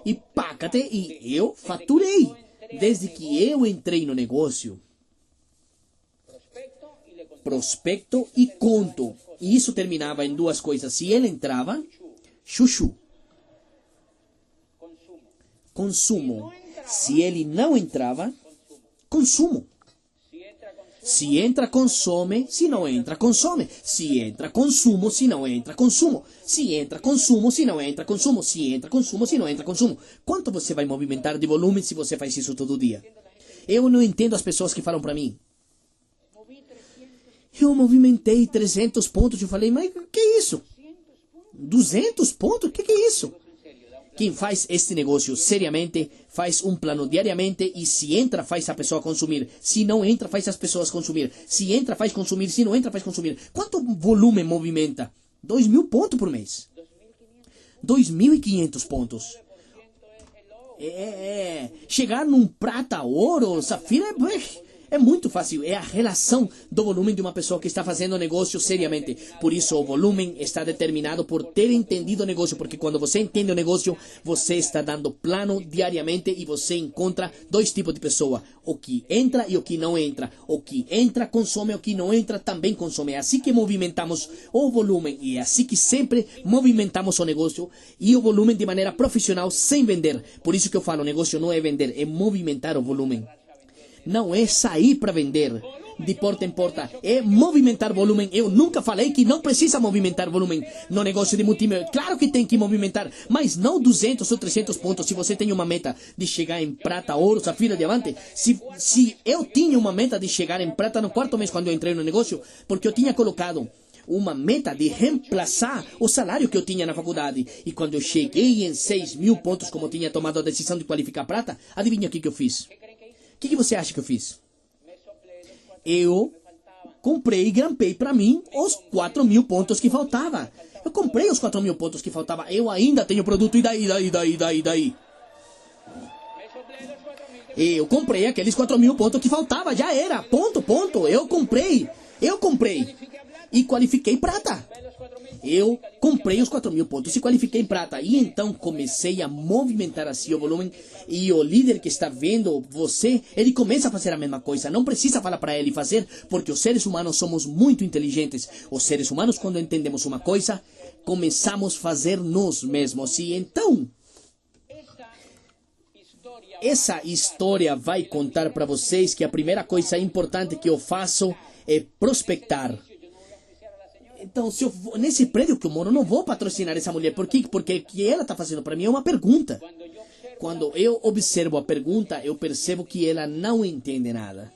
E pácate, e eu faturei. Desde que eu entrei no negócio, prospecto e conto. E isso terminava em duas coisas. Se ele entrava, chuchu. Consumo. Se ele não entrava, consumo. Se entra, consome. Se não entra, consome. Se entra, consumo. Se não entra, consumo. Se entra, consumo. Se não entra, consumo. Se entra, consumo. Se não entra, consumo. Quanto você vai movimentar de volume se você faz isso todo dia? Eu não entendo as pessoas que falam para mim. Eu movimentei 300 pontos. Eu falei, mas que é isso? 200 pontos? O que é isso? Quem faz este negócio seriamente, faz um plano diariamente e se entra, faz a pessoa consumir. Se não entra, faz as pessoas consumir. Se entra, faz consumir. Se não entra, faz consumir. Quanto volume movimenta? 2.000 pontos por mês. 2.500 pontos. Chegar num prata, ouro, safira é muito fácil. É a relação do volume de uma pessoa que está fazendo o negócio seriamente. Por isso o volume está determinado por ter entendido o negócio. Porque quando você entende o negócio, você está dando plano diariamente e você encontra dois tipos de pessoa. O que entra e o que não entra. O que entra consome, o que não entra também consome. É assim que movimentamos o volume. E é assim que sempre movimentamos o negócio e o volume de maneira profissional sem vender. Por isso que eu falo, o negócio não é vender, é movimentar o volume. Não é sair para vender de porta em porta, é movimentar volume. Eu nunca falei que não precisa movimentar volume no negócio de multimídia. Claro que tem que movimentar, mas não 200 ou 300 pontos. Se você tem uma meta de chegar em prata, ouro, safira, diamante. Se eu tinha uma meta de chegar em prata no quarto mês quando eu entrei no negócio, porque eu tinha colocado uma meta de reemplaçar o salário que eu tinha na faculdade. E quando eu cheguei em 6.000 pontos, como eu tinha tomado a decisão de qualificar prata, adivinha o que eu fiz? O que você acha que eu fiz? Eu comprei e grampei para mim os 4.000 pontos que faltava. Eu comprei os 4.000 pontos que faltava. Eu ainda tenho produto e daí. Eu comprei aqueles 4.000 pontos que faltava. Já era. Ponto. Eu comprei. E qualifiquei prata. eu comprei os 4.000 pontos e qualifiquei em prata. E então comecei a movimentar assim o volume. E o líder que está vendo você, ele começa a fazer a mesma coisa. Não precisa falar para ele fazer, porque os seres humanos somos muito inteligentes. Os seres humanos, quando entendemos uma coisa, começamos a fazer nós mesmos. E então, essa história vai contar para vocês que a primeira coisa importante que eu faço é prospectar. Então, se eu vou, nesse prédio que eu moro, eu não vou patrocinar essa mulher. Por quê? Porque o que ela está fazendo para mim é uma pergunta. Quando eu observo a pergunta, eu percebo que ela não entende nada.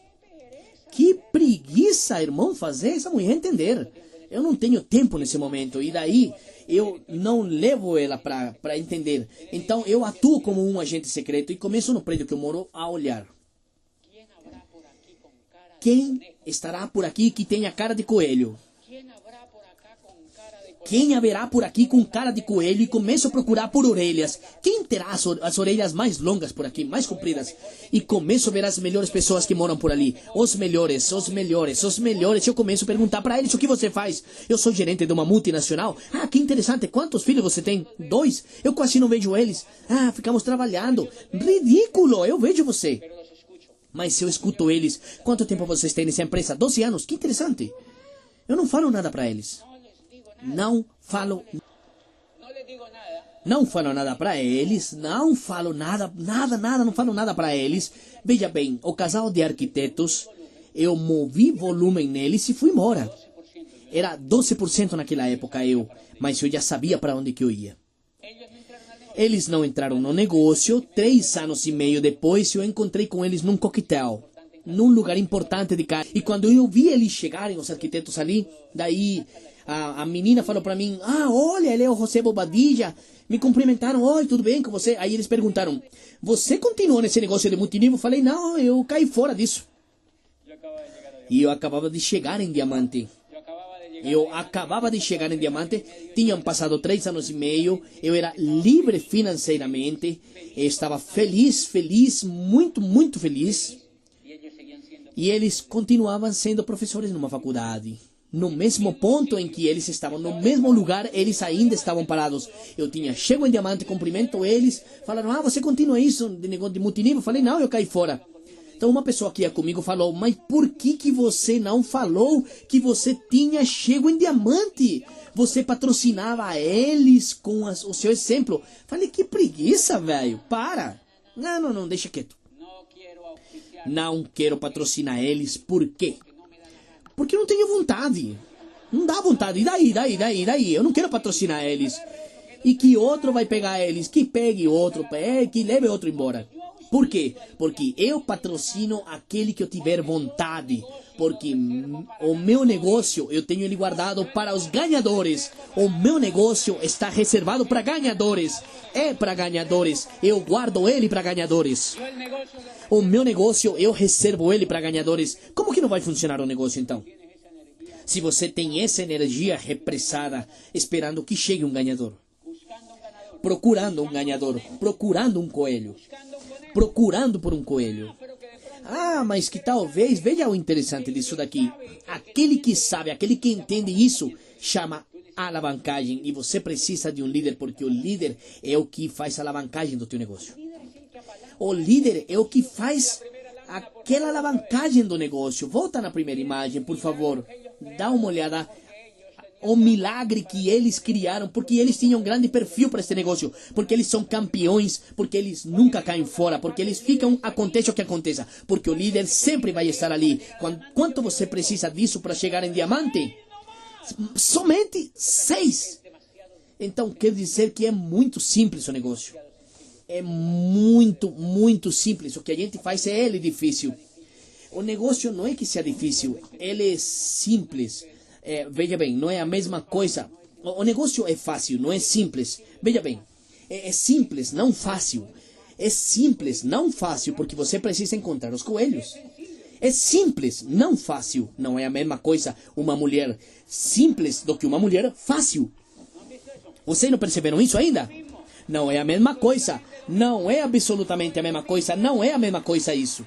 Que preguiça, irmão, fazer essa mulher entender. Eu não tenho tempo nesse momento. E daí, eu não levo ela para entender. Então, eu atuo como um agente secreto e começo no prédio que eu moro a olhar. Quem estará por aqui que tenha cara de coelho? Quem haverá por aqui com cara de coelho? E começo a procurar por orelhas. Quem terá as orelhas mais longas por aqui, mais compridas? E começo a ver as melhores pessoas que moram por ali. Os melhores, os melhores, os melhores. Eu começo a perguntar para eles: o que você faz? Eu sou gerente de uma multinacional. Ah, que interessante. Quantos filhos você tem? 2. Eu quase não vejo eles. Ah, ficamos trabalhando. Ridículo, eu vejo você. Mas se eu escuto eles: quanto tempo vocês têm nessa empresa? 12 anos, que interessante. Eu não falo nada para eles. Não falo nada para eles, não falo nada, não falo nada para eles. Veja bem, o casal de arquitetos, eu movi volume neles e fui embora. Era 12% naquela época mas eu já sabia para onde que eu ia. Eles não entraram no negócio. 3 anos e meio depois, eu encontrei com eles num coquetel, num lugar importante de casa. E quando eu vi eles chegarem, os arquitetos ali, daí a menina falou para mim: ah, olha, ele é o José Bobadilla. Me cumprimentaram: oi, tudo bem com você? Aí eles perguntaram: você continuou nesse negócio de multinível? Eu falei: não, eu caí fora disso. E eu acabava de chegar em Diamante. Tinham passado 3 anos e meio. Eu era livre financeiramente. Eu estava feliz, muito, muito feliz. E eles continuavam sendo professores numa faculdade. No mesmo ponto em que eles estavam, no mesmo lugar, eles ainda estavam parados. Eu chego em Diamante, cumprimento eles, falaram: ah, você continua isso de negócio de multinível? Eu falei: não, eu caí fora. Então uma pessoa que ia comigo falou: mas por que você não falou que você tinha chego em Diamante? Você patrocinava eles com o seu exemplo. Falei: que preguiça, velho, para. Não, deixa quieto. Não quero patrocinar eles, por quê? Porque eu não tenho vontade. Não dá vontade. E daí? Eu não quero patrocinar eles. E que outro vai pegar eles? Que pegue outro, que leve outro embora. Por quê? Porque eu patrocino aquele que eu tiver vontade. Porque o meu negócio, eu tenho ele guardado para os ganhadores. O meu negócio está reservado para ganhadores. É para ganhadores. Eu guardo ele para ganhadores. O meu negócio, eu reservo ele para ganhadores. Como que não vai funcionar o negócio, então? Se você tem essa energia repressada, esperando que chegue um ganhador. Procurando um ganhador. Procurando um coelho. Procurando por um coelho. Ah, mas que talvez, veja o interessante disso daqui. Aquele que sabe, aquele que entende isso, chama alavancagem. E você precisa de um líder, porque o líder é o que faz a alavancagem do teu negócio. O líder é o que faz aquela alavancagem do negócio. Volta na primeira imagem, por favor. Dá uma olhada. O milagre que eles criaram, porque eles tinham um grande perfil para esse negócio, porque eles são campeões, porque eles nunca caem fora, porque eles ficam, aconteça o que aconteça, porque o líder sempre vai estar ali. Quanto você precisa disso para chegar em Diamante? Somente 6. Então quer dizer que é muito simples o negócio. É muito, muito simples. O que a gente faz é ele difícil. O negócio não é que seja difícil, ele é simples. Veja bem, não é a mesma coisa. O negócio é fácil, não é simples. Veja bem, é simples, não fácil. É simples, não fácil, porque você precisa encontrar os coelhos. É simples, não fácil. Não é a mesma coisa uma mulher simples do que uma mulher fácil. Vocês não perceberam isso ainda? Não é a mesma coisa. Não é absolutamente a mesma coisa. Não é a mesma coisa isso.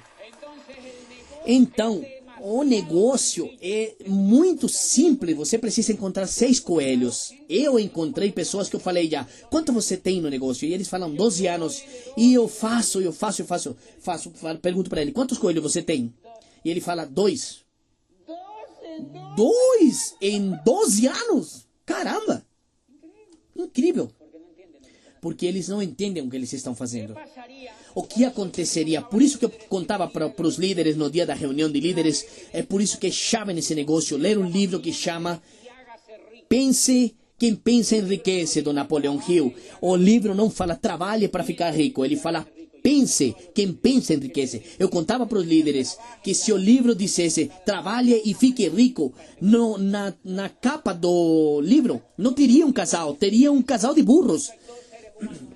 Então, O negócio é muito simples. Você precisa encontrar 6 coelhos. Eu encontrei pessoas que eu falei já, quanto você tem no negócio? E eles falam 12 anos. E eu faço. Pergunto para ele, quantos coelhos você tem? E ele fala, 2. 2 em 12 anos? Caramba! Incrível. Porque eles não entendem o que eles estão fazendo. O que aconteceria? Por isso que eu contava para os líderes no dia da reunião de líderes, é por isso que é chave nesse negócio ler um livro que chama Quem Pensa Enriquece, do Napoleão Hill. O livro não fala trabalhe para ficar rico, ele fala pense, quem pensa enriquece. Eu contava para os líderes que se o livro dissesse trabalhe e fique rico, na capa do livro não teria um casal, teria um casal de burros.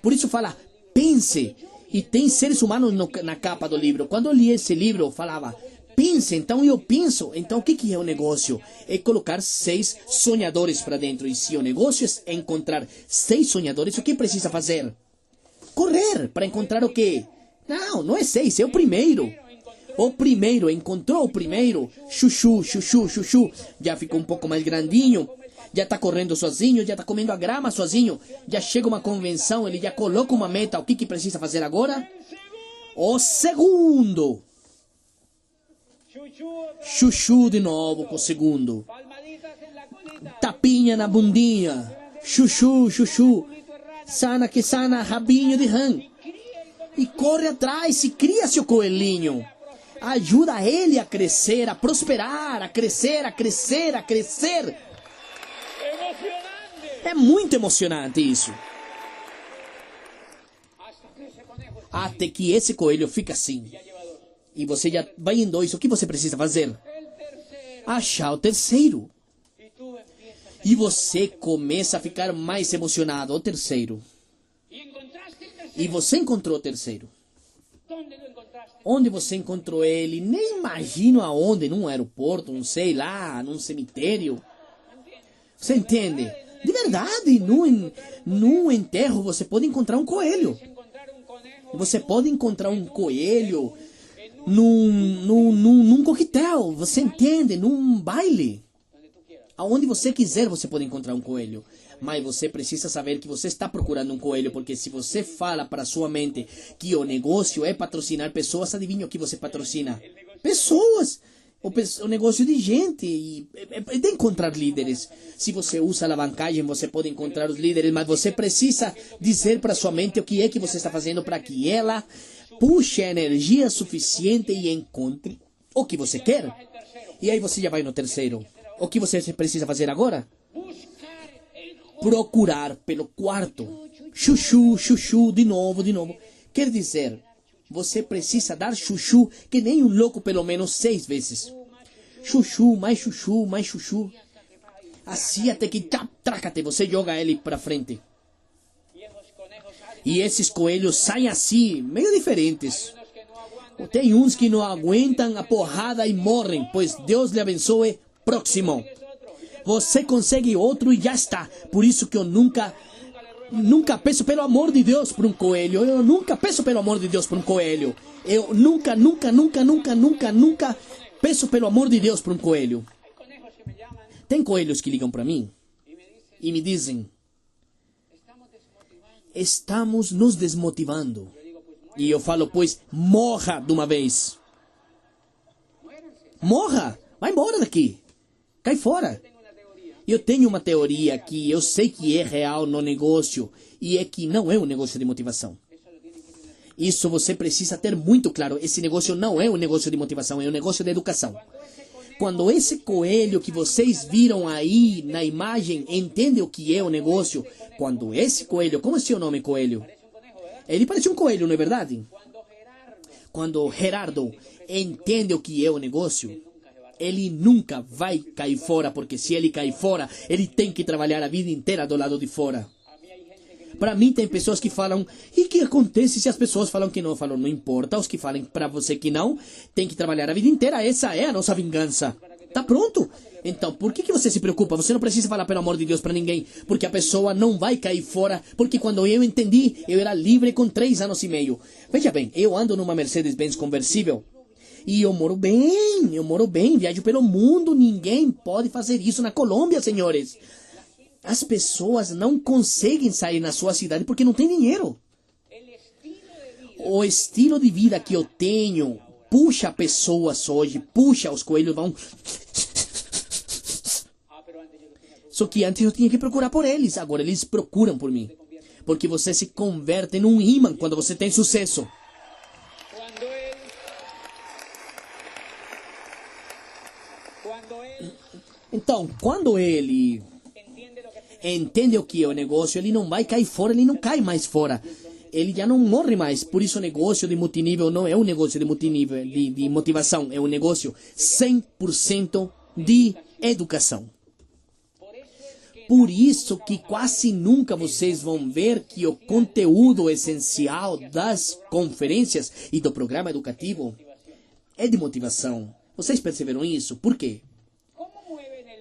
Por isso fala pense. E tem seres humanos na capa do livro. Quando eu li esse livro, eu falava, pense, então eu penso. Então o que é o negócio? É colocar 6 sonhadores para dentro. E se o negócio é encontrar 6 sonhadores, o que precisa fazer? Correr para encontrar o quê? Não é 6, é o primeiro. O primeiro, encontrou o primeiro. Chuchu. Já ficou um pouco mais grandinho. Já está correndo sozinho, já está comendo a grama sozinho, já chega uma convenção, ele já coloca uma meta, o que precisa fazer agora? O segundo. Chuchu de novo com o segundo. Tapinha na bundinha. Chuchu. Sana que sana, rabinho de rã. E corre atrás, e cria seu coelhinho. Ajuda ele a crescer, a prosperar, a crescer. É muito emocionante isso. Até que esse coelho fica assim. E você já vai em 2. O que você precisa fazer? Achar o terceiro. E você começa a ficar mais emocionado. O terceiro. E você encontrou o terceiro. Onde você encontrou ele? Nem imagino aonde. Num aeroporto, não sei lá, num cemitério. Você entende? De verdade, num enterro você pode encontrar um coelho. Você pode encontrar um coelho num coquetel, você entende? Num baile. Aonde você quiser você pode encontrar um coelho. Mas você precisa saber que você está procurando um coelho, porque se você fala para sua mente que o negócio é patrocinar pessoas, adivinha o que você patrocina? Pessoas! O negócio de gente, é de encontrar líderes. Se você usa alavancagem, você pode encontrar os líderes, mas você precisa dizer para sua mente o que é que você está fazendo para que ela puxe a energia suficiente e encontre o que você quer. E aí você já vai no terceiro. O que você precisa fazer agora? Procurar pelo quarto. Chuchu, de novo. Quer dizer, você precisa dar chuchu que nem um louco pelo menos 6 vezes. Chuchu. Assim até que trácate, você joga ele para frente. E esses coelhos saem assim, meio diferentes. Tem uns que não aguentam a porrada e morrem, pois Deus lhe abençoe. Próximo. Você consegue outro e já está. Por isso que eu nunca peço pelo amor de Deus por um coelho. Eu nunca peço pelo amor de Deus por um coelho. Eu nunca peço pelo amor de Deus por um coelho. Tem coelhos que ligam para mim e me dizem: estamos nos desmotivando. E eu falo, pois, morra de uma vez. Morra! Vai embora daqui. Cai fora. Eu tenho uma teoria que eu sei que é real no negócio e é que não é um negócio de motivação. Isso você precisa ter muito claro. Esse negócio não é um negócio de motivação, é um negócio de educação. Quando esse coelho que vocês viram aí na imagem entende o que é o negócio, quando esse coelho, como é seu nome, coelho? Ele parece um coelho, não é verdade? Quando Gerardo entende o que é o negócio, ele nunca vai cair fora, porque se ele cair fora, ele tem que trabalhar a vida inteira do lado de fora. Para mim tem pessoas que falam, e o que acontece se as pessoas falam que não? Eu falo, não importa, os que falem para você que não, tem que trabalhar a vida inteira, essa é a nossa vingança. Tá pronto? Então, por que você se preocupa? Você não precisa falar pelo amor de Deus para ninguém, porque a pessoa não vai cair fora, porque quando eu entendi, eu era livre com 3 anos e meio. Veja bem, eu ando numa Mercedes-Benz conversível, E eu moro bem, viajo pelo mundo, ninguém pode fazer isso na Colômbia, senhores. As pessoas não conseguem sair na sua cidade porque não tem dinheiro. O estilo de vida que eu tenho puxa pessoas hoje, puxa, os coelhos vão... Só que antes eu tinha que procurar por eles, agora eles procuram por mim. Porque você se converte num imã quando você tem sucesso. Então, quando ele entende o que é o negócio, ele não vai cair fora, ele não cai mais fora. Ele já não morre mais. Por isso o negócio de multinível não é um negócio de multinível, de motivação. É um negócio 100% de educação. Por isso que quase nunca vocês vão ver que o conteúdo essencial das conferências e do programa educativo é de motivação. Vocês perceberam isso? Por quê?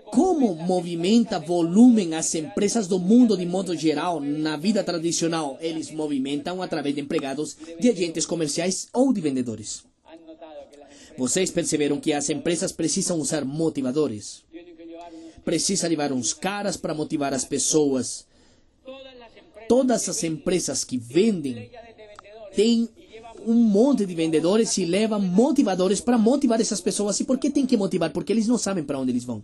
Como movimenta volume as empresas do mundo de modo geral na vida tradicional? Eles movimentam através de empregados, de agentes comerciais ou de vendedores. Vocês perceberam que as empresas precisam usar motivadores? Precisa levar uns caras para motivar as pessoas. Todas as empresas que vendem têm um monte de vendedores e levam motivadores para motivar essas pessoas. E por que tem que motivar? Porque eles não sabem para onde eles vão.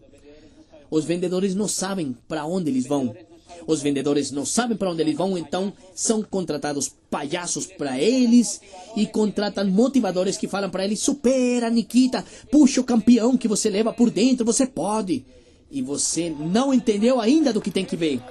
Os vendedores não sabem para onde eles vão. Os vendedores não sabem para onde eles vão, então são contratados palhaços para eles e contratam motivadores que falam para eles: supera, Nikita, puxa o campeão que você leva por dentro, você pode. E você não entendeu ainda do que tem que ver.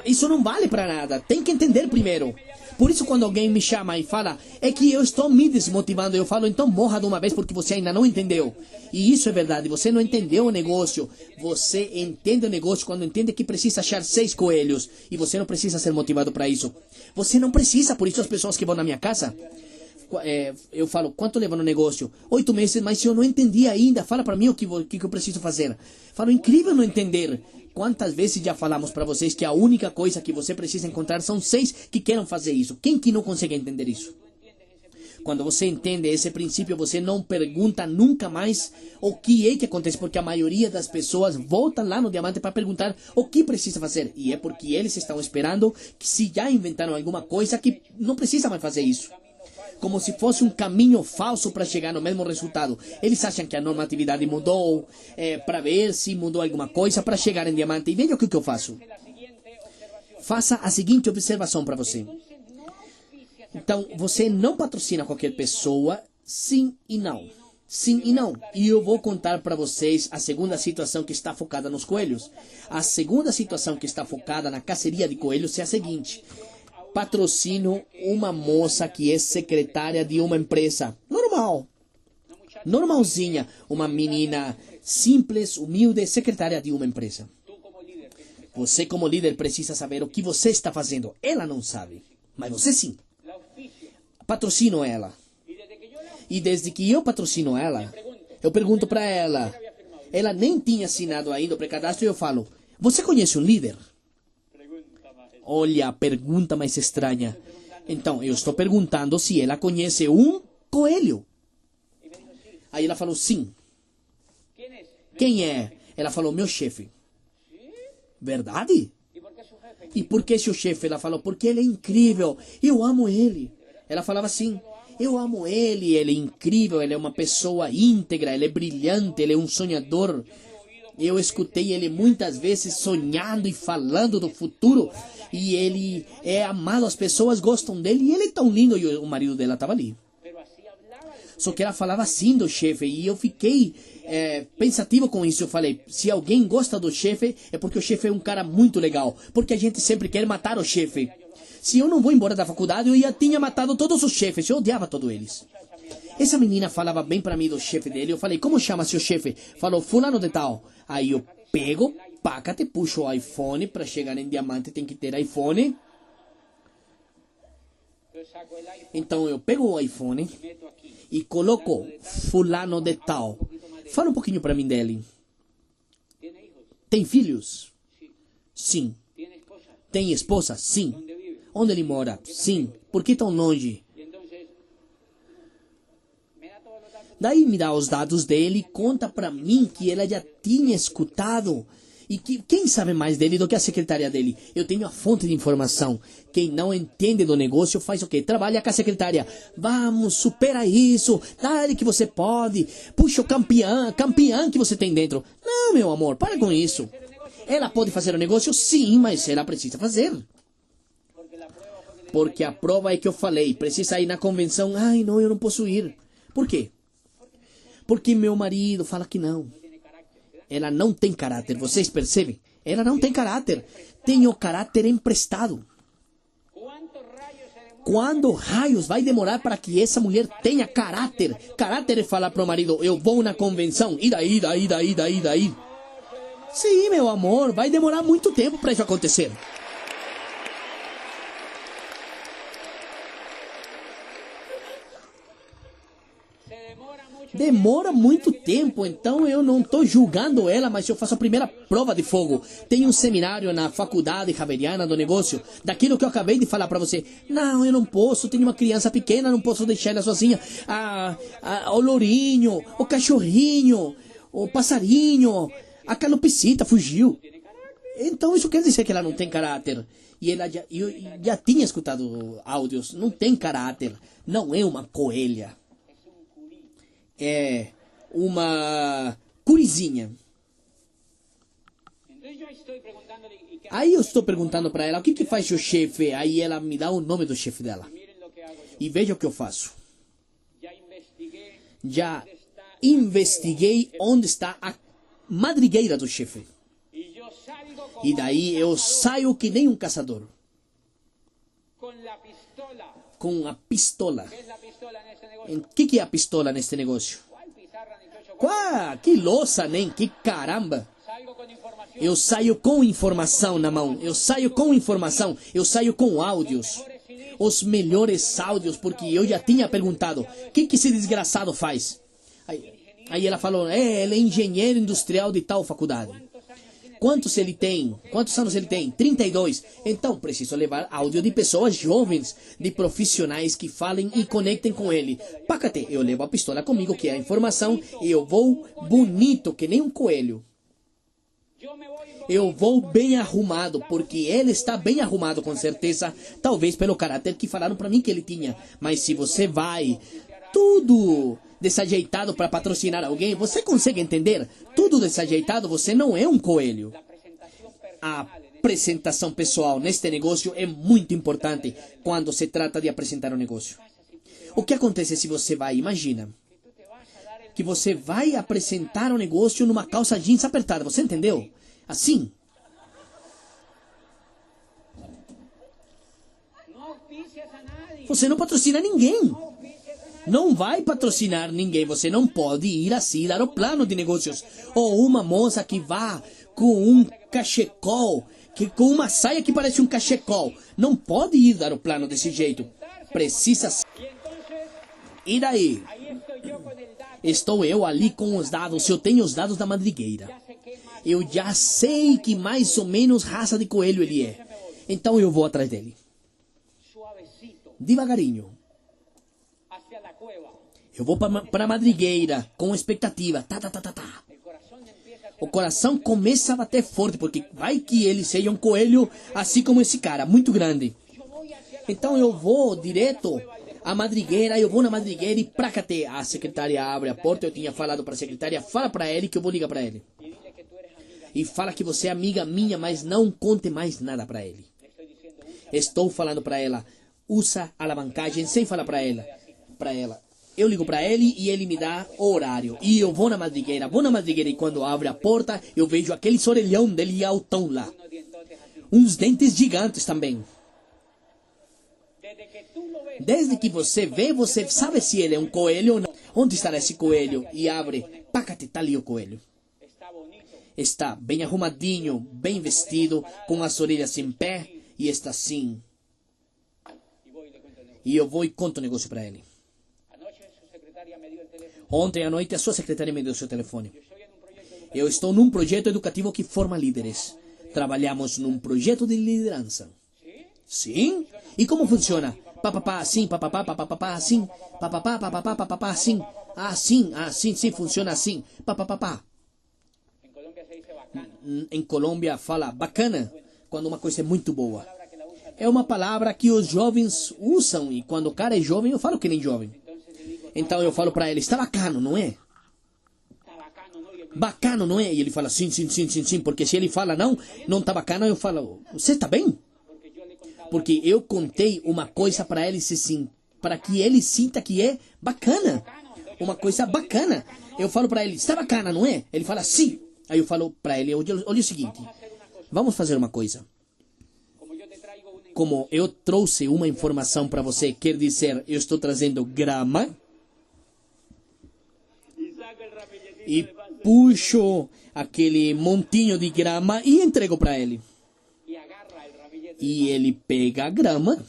Isso não vale para nada, tem que entender primeiro. Por isso, quando alguém me chama e fala, é que eu estou me desmotivando, eu falo, então morra de uma vez porque você ainda não entendeu. E isso é verdade, você não entendeu o negócio. Você entende o negócio quando entende que precisa achar 6 coelhos. E você não precisa ser motivado para isso. Você não precisa, por isso as pessoas que vão na minha casa, eu falo, quanto leva no negócio? 8 meses, mas se eu não entendi ainda, fala para mim o que eu preciso fazer. Falo, incrível não entender. Quantas vezes já falamos para vocês que a única coisa que você precisa encontrar são 6 que queiram fazer isso. Quem que não consegue entender isso? Quando você entende esse princípio, você não pergunta nunca mais o que é que acontece, porque a maioria das pessoas voltam lá no Diamante para perguntar o que precisa fazer. E é porque eles estão esperando que se já inventaram alguma coisa que não precisa mais fazer isso. Como se fosse um caminho falso para chegar no mesmo resultado. Eles acham que a normatividade mudou para ver se mudou alguma coisa para chegar em Diamante. E veja o que eu faço. Faça a seguinte observação para você. Então, você não patrocina qualquer pessoa, sim e não. Sim e não. E eu vou contar para vocês a segunda situação que está focada nos coelhos. A segunda situação que está focada na caceria de coelhos é a seguinte. Patrocino uma moça que é secretária de uma empresa. Normal. Normalzinha. Uma menina simples, humilde, secretária de uma empresa. Você como líder precisa saber o que você está fazendo. Ela não sabe. Mas você sim. Patrocino ela. E desde que eu patrocino ela, eu pergunto para ela. Ela nem tinha assinado ainda o pré-cadastro e eu falo, você conhece um líder? Olha a pergunta mais estranha. Então, eu estou perguntando se ela conhece um coelho. Aí ela falou, sim. Quem é? Ela falou, meu chefe. Verdade? E por que seu chefe? Ela falou, porque ele é incrível. Eu amo ele. Ela falava assim, eu amo ele é incrível, ele é uma pessoa íntegra, ele é brilhante, ele é um sonhador. Eu escutei ele muitas vezes sonhando e falando do futuro. E ele é amado, as pessoas gostam dele. E ele é tão lindo. E o marido dela estava ali. Só que ela falava assim do chefe. E eu fiquei pensativo com isso. Eu falei, se alguém gosta do chefe, é porque o chefe é um cara muito legal. Porque a gente sempre quer matar o chefe. Se eu não vou embora da faculdade, eu já tinha matado todos os chefes. Eu odiava todos eles. Essa menina falava bem para mim do chefe dele. Eu falei, como chama seu chefe? Falou, fulano de tal. Aí eu pego, pácate, puxo o iPhone. Para chegar em Diamante tem que ter iPhone. Então eu pego o iPhone e coloco fulano de tal. Fala um pouquinho para mim dele. Tem filhos? Sim. Tem esposa? Sim. Onde ele mora? Sim. Por que tão longe? Daí me dá os dados dele, conta para mim que ela já tinha escutado. E que quem sabe mais dele do que a secretária dele? Eu tenho a fonte de informação. Quem não entende do negócio faz o quê? Trabalha com a secretária. Vamos, supera isso. Dá-lhe que você pode. Puxa o campeão que você tem dentro. Não, meu amor, para com isso. Ela pode fazer o negócio? Sim, mas ela precisa fazer. Porque a prova é que eu falei. Precisa ir na convenção. Ai, não, eu não posso ir. Por quê? Porque meu marido fala que não. Ela não tem caráter, vocês percebem? Ela não tem caráter. Tem o caráter emprestado. Quando raios vai demorar para que essa mulher tenha caráter? Caráter é falar pro marido, eu vou na convenção. E daí? Sim, meu amor, vai demorar muito tempo para isso acontecer. Demora muito tempo, então eu não estou julgando ela, mas eu faço a primeira prova de fogo. Tem um seminário na faculdade Javeriana do negócio, daquilo que eu acabei de falar para você. Não, eu não posso, tenho uma criança pequena, não posso deixar ela sozinha. O lourinho, o cachorrinho, o passarinho, a calopsita fugiu. Então isso quer dizer que ela não tem caráter. E ela já tinha escutado áudios, não tem caráter, não é uma coelha. É uma curizinha. Aí eu estou perguntando para ela, o que faz o chefe? Aí ela me dá o nome do chefe dela. E veja o que eu faço. Já investiguei onde está a madrigueira do chefe. E daí eu saio que nem um caçador. Com a pistola. O que é a pistola neste negócio? Que louça, nem que caramba. Eu saio com informação na mão. Eu saio com informação. Eu saio com áudios. Os melhores áudios, porque eu já tinha perguntado. O que esse desgraçado faz? Aí ela falou, ele é engenheiro industrial de tal faculdade. Quantos ele tem? Quantos anos ele tem? 32. Então preciso levar áudio de pessoas jovens, de profissionais que falem e conectem com ele. Pácate, eu levo a pistola comigo, que é a informação, e eu vou bonito, que nem um coelho. Eu vou bem arrumado, porque ele está bem arrumado com certeza, talvez pelo caráter que falaram para mim que ele tinha. Mas se você vai tudo desajeitado para patrocinar alguém, você consegue entender? Tudo desajeitado, você não é um coelho. A apresentação pessoal neste negócio é muito importante quando se trata de apresentar um negócio. O que acontece se você vai, imagina, que você vai apresentar um negócio numa calça jeans apertada, você entendeu? Assim. Você não patrocina ninguém. Não vai patrocinar ninguém. Você não pode ir assim dar o plano de negócios. Ou uma moça que vá com um cachecol, com uma saia que parece um cachecol. Não pode ir dar o plano desse jeito. Precisa. E daí? Estou eu ali com os dados. Eu tenho os dados da madrigueira. Eu já sei que mais ou menos raça de coelho ele é. Então eu vou atrás dele. Devagarinho. Eu vou para a madrigueira com expectativa. O coração começa a bater forte, porque vai que ele seja um coelho assim como esse cara, muito grande. Então eu vou direto à madrigueira, eu vou na madrigueira e prácate. A secretária abre a porta, eu tinha falado para a secretária, fala para ele que eu vou ligar para ele. E fala que você é amiga minha, mas não conte mais nada para ele. Estou falando para ela, usa a alavancagem sem falar para ela. Eu ligo para ele e ele me dá o horário. E eu vou na madrigueira e quando abre a porta, eu vejo aquele orelhão dele altão lá. Uns dentes gigantes também. Desde que você vê, você sabe se ele é um coelho ou não. Onde estará esse coelho? E abre, pácate, tá ali o coelho. Está bem arrumadinho, bem vestido, com as orelhas em pé e está assim. E eu vou e conto o negócio para ele. Ontem à noite a sua secretária me deu seu telefone. Eu estou num projeto educativo que forma líderes. Trabalhamos num projeto de liderança. Sim? E como funciona? Papapá assim, papapá, papapá assim, papapá, papapá, papapá assim. sim, funciona assim. Pá, pá, pá, pá. Em Colômbia fala bacana quando uma coisa é muito boa. É uma palavra que os jovens usam e quando o cara é jovem eu falo que nem jovem. Então eu falo para ele, está bacano, não é? Bacano, não é? E ele fala sim, porque se ele fala não tá bacana, eu falo, você tá bem? Porque eu contei uma coisa para ele para que ele sinta que é bacana. Uma coisa bacana. Eu falo para ele, está bacana, não é? Ele fala sim. Aí eu falo para ele, olha o seguinte, vamos fazer uma coisa. Como eu trouxe uma informação para você, quer dizer, eu estou trazendo grama e puxo aquele montinho de grama e entrego para ele. E ele pega a grama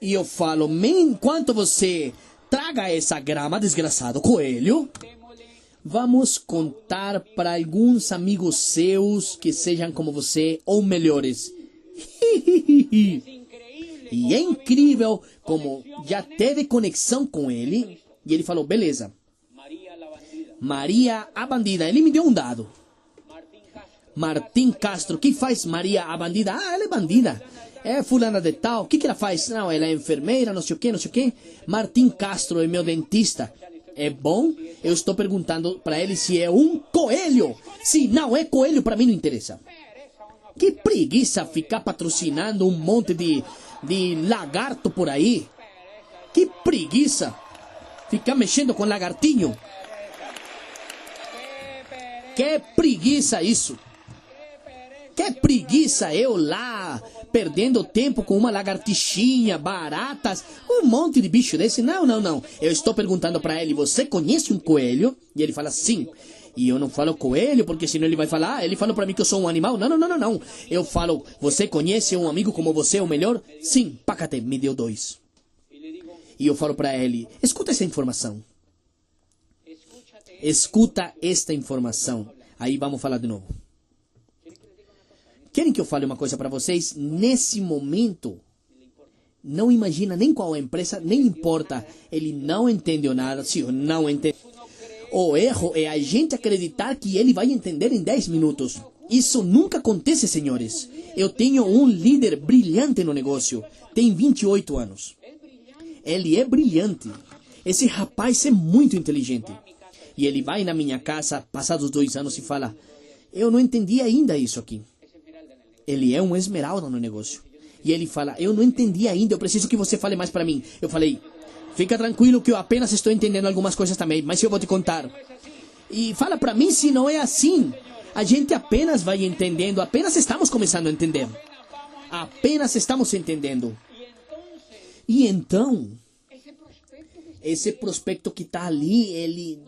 e eu falo, enquanto você traga essa grama, desgraçado coelho, vamos contar para alguns amigos seus que sejam como você ou melhores. E é incrível como já teve conexão com ele. E ele falou, beleza. Maria a bandida. Ele me deu um dado. Martim Castro. O que faz Maria a bandida? Ah, ela é bandida. É fulana de tal. O que ela faz? Não, ela é enfermeira, não sei o que. Martim Castro é meu dentista. É bom? Eu estou perguntando para ele se é um coelho. Se não é coelho, para mim não interessa. Que preguiça ficar patrocinando um monte de lagarto por aí. Que preguiça ficar mexendo com lagartinho. Que preguiça isso. Que preguiça eu lá, perdendo tempo com uma lagartixinha, baratas, um monte de bicho desse. Não. Eu estou perguntando para ele, você conhece um coelho? E ele fala, sim. E eu não falo coelho, porque senão ele vai falar, ele fala para mim que eu sou um animal. Não. Eu falo, você conhece um amigo como você, o melhor? Sim, pácate, me deu 2. E eu falo para ele, escuta essa informação. Escuta esta informação. Aí vamos falar de novo. Querem que eu fale uma coisa para vocês? Nesse momento, não imagina nem qual é a empresa, nem importa. Ele não entendeu nada, sim, não entendeu. O erro é a gente acreditar que ele vai entender em 10 minutos. Isso nunca acontece, senhores. Eu tenho um líder brilhante no negócio. Tem 28 anos. Ele é brilhante. Esse rapaz é muito inteligente. E ele vai na minha casa, passados 2 anos, e fala, eu não entendi ainda isso aqui. Ele é um esmeralda no negócio. E ele fala, eu não entendi ainda, eu preciso que você fale mais para mim. Eu falei, fica tranquilo que eu apenas estou entendendo algumas coisas também, mas eu vou te contar. E fala para mim se não é assim. A gente apenas vai entendendo, apenas estamos começando a entender. Apenas estamos entendendo. E então, esse prospecto que está ali,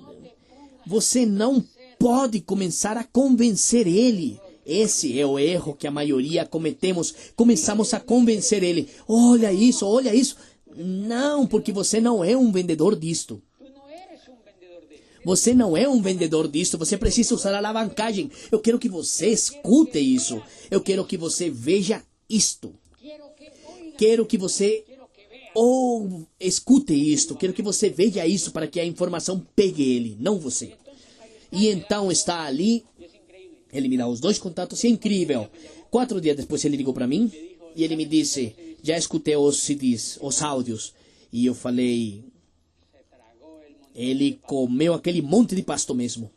você não pode começar a convencer ele. Esse é o erro que a maioria cometemos. Começamos a convencer ele. Olha isso, olha isso. Não, porque você não é um vendedor disto. Você não é um vendedor disto. Você precisa usar a alavancagem. Eu quero que você escute isso. Eu quero que você veja isto. Quero que você escute isto. Quero que você veja isso para que a informação pegue ele, não você. E então está ali. Ele me dá os 2 contatos, é incrível. 4 dias depois ele ligou para mim e ele me disse, já escutei os CDs, os áudios. E eu falei, ele comeu aquele monte de pasto mesmo.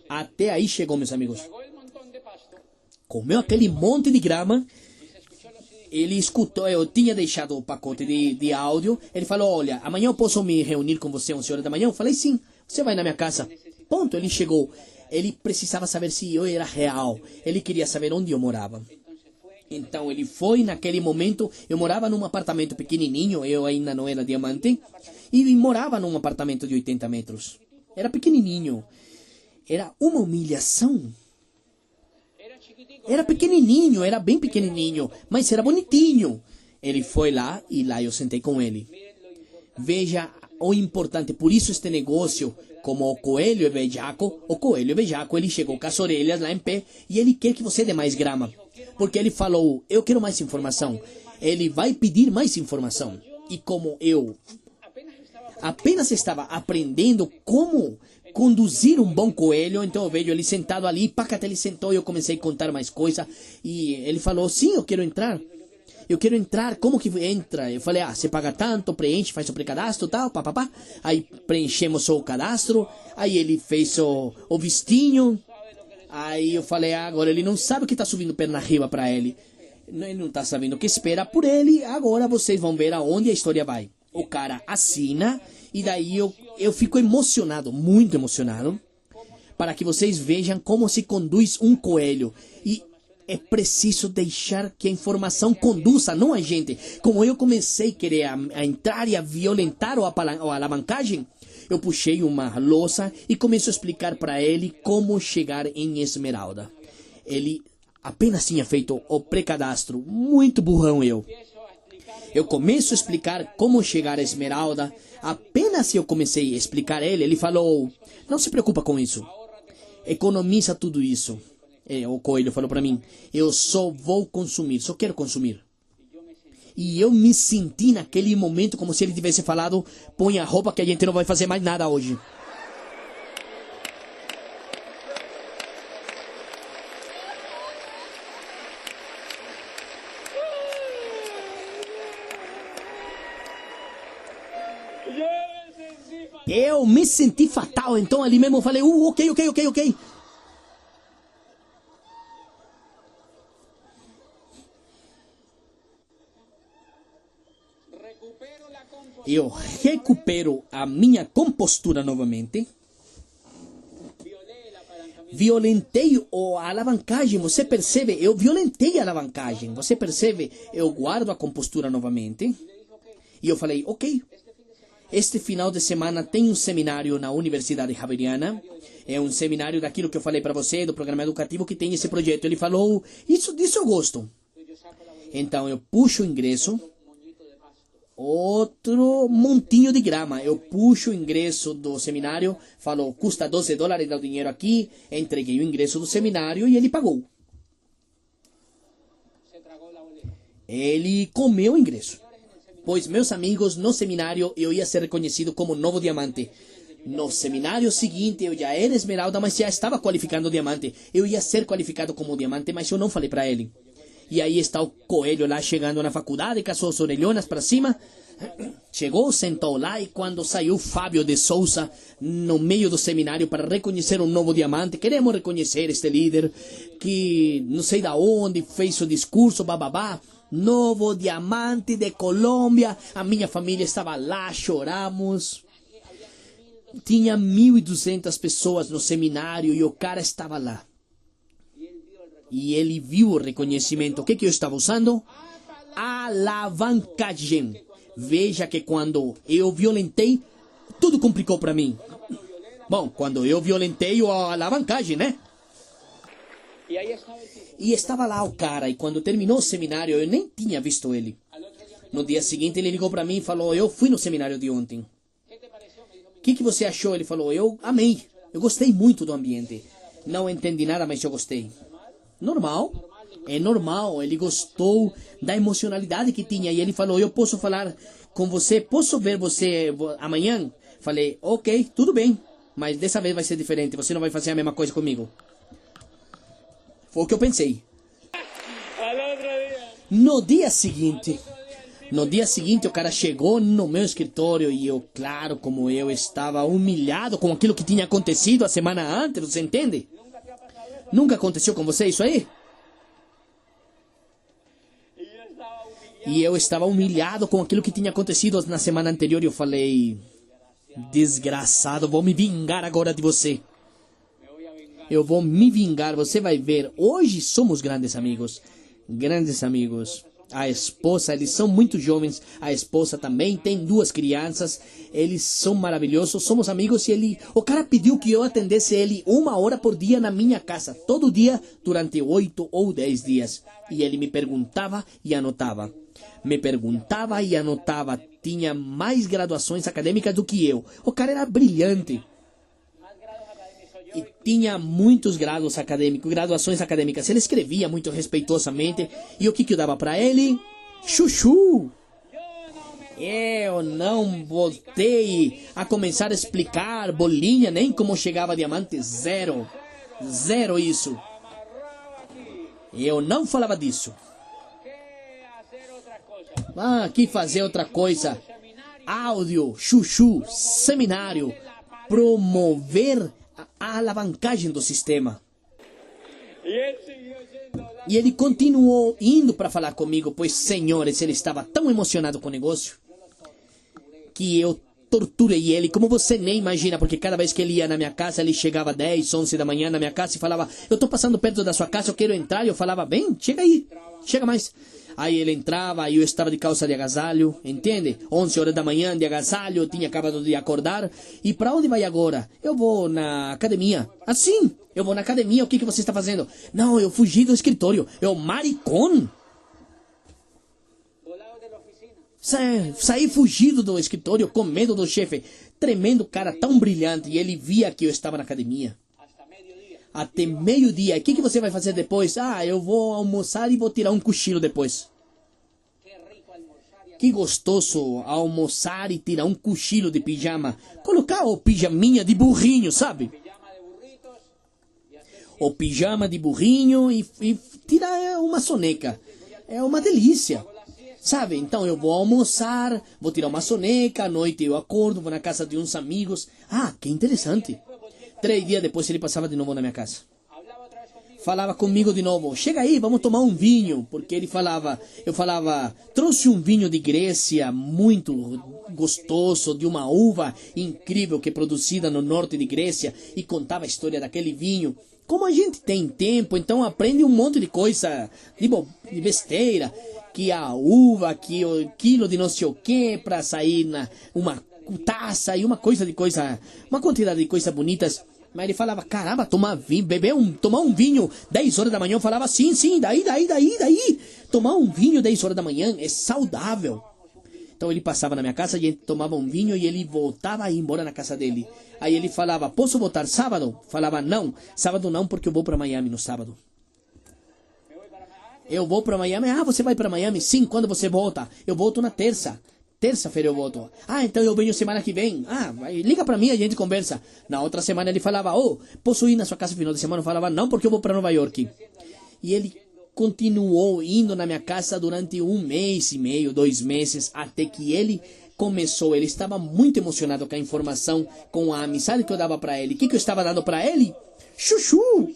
Até aí chegou, meus amigos. Comeu aquele monte de grama. Ele escutou, eu tinha deixado o pacote de áudio. Ele falou, olha, amanhã eu posso me reunir com você às 11 horas da manhã? Eu falei, sim, você vai na minha casa. Ponto, ele chegou. Ele precisava saber se eu era real. Ele queria saber onde eu morava. Então ele foi naquele momento. Eu morava num apartamento pequenininho. Eu ainda não era diamante. E morava num apartamento de 80 metros. Era pequenininho. Era uma humilhação. Era pequenininho, era bem pequenininho. Mas era bonitinho. Ele foi lá e lá eu sentei com ele. Veja o importante. Por isso este negócio... Como o coelho é bejaco, ele chegou com as orelhas lá em pé e ele quer que você dê mais grama. Porque ele falou, eu quero mais informação. Ele vai pedir mais informação. E como eu apenas estava aprendendo como conduzir um bom coelho. Então eu vejo ele sentado ali, pacata, ele sentou e eu comecei a contar mais coisa. E ele falou, sim, eu quero entrar. Eu quero entrar, como que entra? Eu falei, você paga tanto, preenche, faz o pré-cadastro e tal, papapá. Aí preenchemos o cadastro, aí ele fez o vistinho. Aí eu falei, agora ele não sabe o que está subindo perna arriba para ele. Ele não está sabendo o que espera por ele, agora vocês vão ver aonde a história vai. O cara assina, e daí eu fico emocionado, muito emocionado, para que vocês vejam como se conduz um coelho. E é preciso deixar que a informação conduza, não a gente. Como eu comecei a querer a entrar e a violentar a alavancagem, eu puxei uma louça e comecei a explicar para ele como chegar em Esmeralda. Ele apenas tinha feito o pré-cadastro, muito burrão eu. Eu começo a explicar como chegar a Esmeralda. Apenas eu comecei a explicar a ele, ele falou, não se preocupa com isso, economiza tudo isso. O coelho falou para mim, eu só vou consumir, só quero consumir. E eu me senti naquele momento como se ele tivesse falado, põe a roupa que a gente não vai fazer mais nada hoje. Eu me senti fatal, então ali mesmo eu falei, ok. Eu recupero a minha compostura novamente. Violentei a alavancagem, você percebe? Eu violentei a alavancagem, você percebe? Eu guardo a compostura novamente. E eu falei, ok. Este final de semana tem um seminário na Universidade Javeriana. É um seminário daquilo que eu falei para você, do programa educativo que tem esse projeto. Ele falou, disso eu gosto. Então eu puxo o ingresso. Outro montinho de grama. Eu puxo o ingresso do seminário. Falou, custa $12, dá o dinheiro aqui. Entreguei o ingresso do seminário e ele pagou. Ele comeu o ingresso. Pois, meus amigos, no seminário eu ia ser reconhecido como novo diamante. No seminário seguinte eu já era esmeralda, mas já estava qualificando diamante. Eu ia ser qualificado como diamante, mas eu não falei para ele. E aí está o coelho lá chegando na faculdade, com as suas orelhonas para cima. Chegou, sentou lá e quando saiu Fábio de Souza no meio do seminário para reconhecer um novo diamante, queremos reconhecer este líder que não sei da onde fez o discurso, bababá. Novo diamante de Colômbia. A minha família estava lá, choramos. Tinha 1.200 pessoas no seminário e o cara estava lá. E ele viu o reconhecimento. O que eu estava usando? Alavancagem. Veja que quando eu violentei, tudo complicou para mim. Bom, quando eu violentei a alavancagem, né? E estava lá o cara, e quando terminou o seminário, eu nem tinha visto ele. No dia seguinte, ele ligou para mim e falou, eu fui no seminário de ontem. O que você achou? Ele falou, eu amei. Eu gostei muito do ambiente. Não entendi nada, mas eu gostei. Normal. É normal. Ele gostou da emocionalidade que tinha. E ele falou, eu posso falar com você? Posso ver você amanhã? Falei, ok, tudo bem. Mas dessa vez vai ser diferente. Você não vai fazer a mesma coisa comigo. Foi o que eu pensei. No dia seguinte, o cara chegou no meu escritório e eu, claro, como eu estava humilhado com aquilo que tinha acontecido a semana antes, você entende? Nunca aconteceu com você isso aí? E eu estava humilhado com aquilo que tinha acontecido na semana anterior e eu falei, desgraçado, vou me vingar agora de você. Eu vou me vingar, você vai ver. Hoje somos grandes amigos. Grandes amigos. A esposa, eles são muito jovens. A esposa também tem 2 crianças. Eles são maravilhosos. Somos amigos e o cara pediu que eu atendesse ele 1 hora por dia na minha casa. Todo dia, durante 8 ou 10 dias. E ele me perguntava e anotava. Me perguntava e anotava. Tinha mais graduações acadêmicas do que eu. O cara era brilhante. E tinha muitos graus acadêmicos, graduações acadêmicas. Ele escrevia muito respeitosamente. E o que eu dava para ele? Chuchu! Eu não voltei a começar a explicar bolinha, nem como chegava a diamante. Zero. Zero isso. Eu não falava disso. Que fazer outra coisa. Áudio, chuchu, seminário. Promover a alavancagem do sistema. E ele continuou indo para falar comigo, pois, senhores, ele estava tão emocionado com o negócio que eu torturei ele, como você nem imagina, porque cada vez que ele ia na minha casa, ele chegava 10, 11 da manhã na minha casa e falava, eu tô passando perto da sua casa, eu quero entrar, e eu falava, vem, chega aí, chega mais. Aí ele entrava, aí eu estava de calça de agasalho, entende? 11 horas da manhã de agasalho, eu tinha acabado de acordar. E para onde vai agora? Eu vou na academia. Assim, eu vou na academia, o que você está fazendo? Não, eu fugi do escritório. Eu, maricón. Saí fugido do escritório com medo do chefe. Tremendo cara, tão brilhante. E ele via que eu estava na academia. Até meio-dia. O que você vai fazer depois? Eu vou almoçar e vou tirar um cochilo depois. Que gostoso almoçar e tirar um cochilo de pijama. Colocar o pijaminha de burrinho, sabe? O pijama de burrinho e tirar uma soneca. É uma delícia. Sabe? Então eu vou almoçar, vou tirar uma soneca, à noite eu acordo, vou na casa de uns amigos. Que interessante. 3 dias depois ele passava de novo na minha casa. Falava comigo de novo, chega aí, vamos tomar um vinho. Porque ele falava, eu falava, trouxe um vinho de Grécia muito gostoso, de uma uva incrível que é produzida no norte de Grécia. E contava a história daquele vinho. Como a gente tem tempo, então aprende um monte de coisa, de besteira. Que a uva, que o quilo de não sei o que, para sair uma taça e uma quantidade de coisas bonitas. Mas ele falava, caramba, tomar vinho, tomar um vinho 10 horas da manhã. Eu falava, sim, daí. Tomar um vinho 10 horas da manhã é saudável. Então ele passava na minha casa, a gente tomava um vinho e ele voltava a ir embora na casa dele. Aí ele falava, posso voltar sábado? Falava, não, sábado não, porque eu vou para Miami no sábado. Eu vou para Miami. Você vai para Miami? Sim, quando você volta? Eu volto na terça. Terça-feira eu volto. Então eu venho semana que vem. Liga para mim, a gente conversa. Na outra semana ele falava, posso ir na sua casa no final de semana? Eu falava, não, porque eu vou para Nova York. E ele continuou indo na minha casa durante 1 mês e meio, 2 meses, até que ele começou. Ele estava muito emocionado com a informação, com a amizade que eu dava para ele. O que eu estava dando para ele? Chuchu!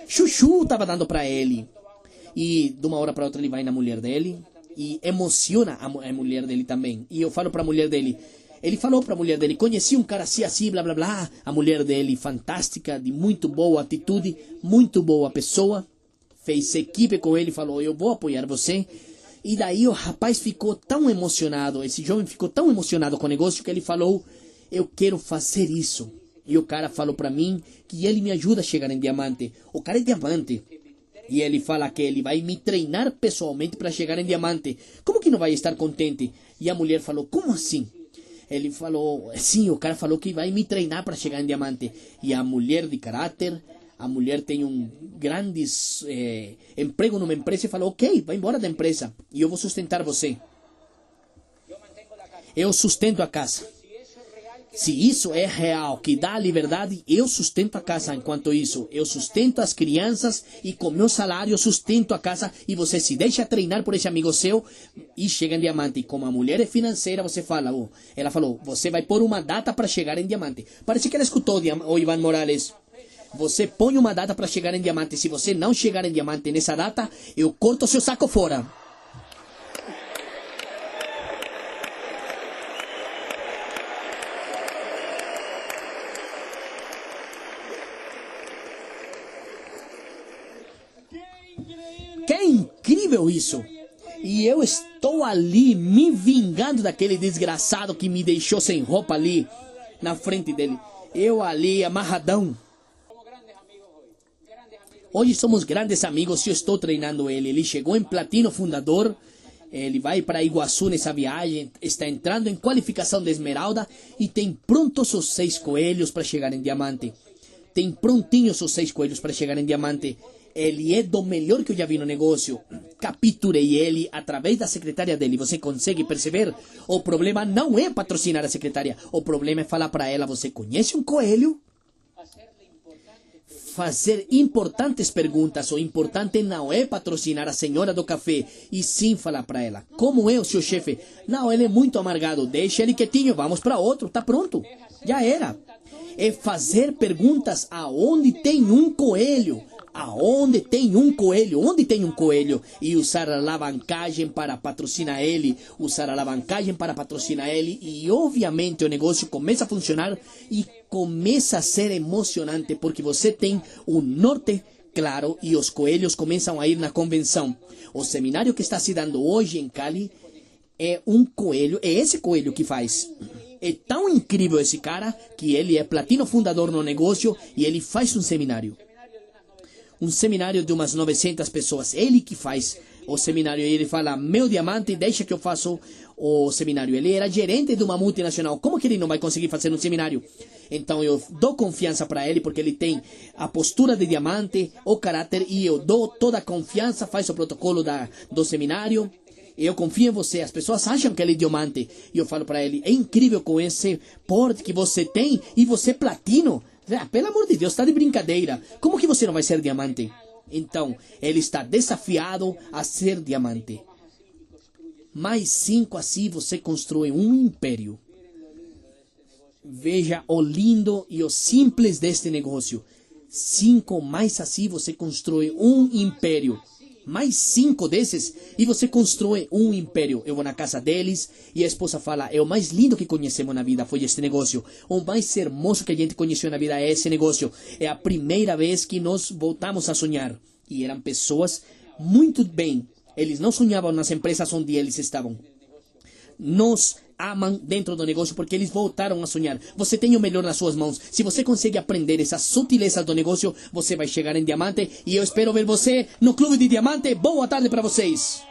Chuchu estava dando para ele. E de uma hora para outra ele vai na mulher dele e emociona a mulher dele também. E eu falo para a mulher dele, ele falou para a mulher dele, conheci um cara assim, blá blá blá. A mulher dele, fantástica, de muito boa atitude, muito boa pessoa, fez equipe com ele, falou, eu vou apoiar você. E daí o rapaz ficou tão emocionado, esse jovem ficou tão emocionado com o negócio que ele falou, eu quero fazer isso. E o cara falou para mim que ele me ajuda a chegar em diamante. O cara é diamante. E ele fala que ele vai me treinar pessoalmente para chegar em diamante. Como que não vai estar contente? E a mulher falou, como assim? Ele falou, sim, o cara falou que vai me treinar para chegar em diamante. E a mulher de caráter, a mulher tem um grande emprego numa empresa e falou, ok, vai embora da empresa e eu vou sustentar você. Eu sustento a casa. Se isso é real, que dá liberdade, eu sustento a casa enquanto isso. Eu sustento as crianças e com meu salário eu sustento a casa e você se deixa treinar por esse amigo seu e chega em diamante. E como a mulher é financeira, você fala, ela falou, você vai pôr uma data para chegar em diamante. Parece que ela escutou o Ivan Morales. Você põe uma data para chegar em diamante. Se você não chegar em diamante nessa data, eu corto seu saco fora. Que incrível isso! E eu estou ali me vingando daquele desgraçado que me deixou sem roupa ali na frente dele. Eu ali amarradão. Hoje somos grandes amigos. Eu estou treinando ele. Ele chegou em platino fundador. Ele vai para Iguaçu nessa viagem. Está entrando em qualificação de esmeralda. E tem prontos os 6 coelhos para chegar em diamante. Tem prontinhos os 6 coelhos para chegar em diamante. Ele é do melhor que eu já vi no negócio. Capturei ele através da secretária dele. Você consegue perceber? O problema não é patrocinar a secretária. O problema é falar para ela: você conhece um coelho? Fazer importantes perguntas. O importante não é patrocinar a senhora do café, e sim falar para ela: como é o seu chefe? Não, ele é muito amargado. Deixa ele quietinho, vamos para outro. Tá pronto. Já era. É fazer perguntas aonde tem um coelho. Aonde tem um coelho? Onde tem um coelho? E usar a alavancagem para patrocinar ele. Usar a alavancagem para patrocinar ele. E obviamente o negócio começa a funcionar e começa a ser emocionante, porque você tem um norte claro e os coelhos começam a ir na convenção. O seminário que está se dando hoje em Cali é um coelho. É esse coelho que faz. É tão incrível esse cara que ele é platino fundador no negócio e ele faz um seminário. Um seminário de umas 900 pessoas. Ele que faz o seminário. E ele fala: meu diamante, deixa que eu faço o seminário. Ele era gerente de uma multinacional. Como que ele não vai conseguir fazer um seminário? Então eu dou confiança para ele, porque ele tem a postura de diamante, o caráter, e eu dou toda a confiança, faz o protocolo do seminário. Eu confio em você. As pessoas acham que ele é diamante. E eu falo para ele: é incrível com esse porte que você tem e você é platino. Pelo amor de Deus, está de brincadeira. Como que você não vai ser diamante? Então, ele está desafiado a ser diamante. Mais 5 assim você constrói um império. Veja o lindo e o simples deste negócio. 5 mais assim você constrói um império. Mais 5 desses e você constrói um império. Eu vou na casa deles e a esposa fala: é o mais lindo que conhecemos na vida, foi este negócio. O mais hermoso que a gente conheceu na vida é esse negócio. É a primeira vez que nós voltamos a sonhar. E eram pessoas muito bem. Eles não sonhavam nas empresas onde eles estavam. Nos amam dentro do negócio porque eles voltaram a sonhar. Você tem o melhor nas suas mãos. Se você consegue aprender essas sutilezas do negócio, você vai chegar em diamante. E eu espero ver você no Clube de Diamante. Boa tarde para vocês.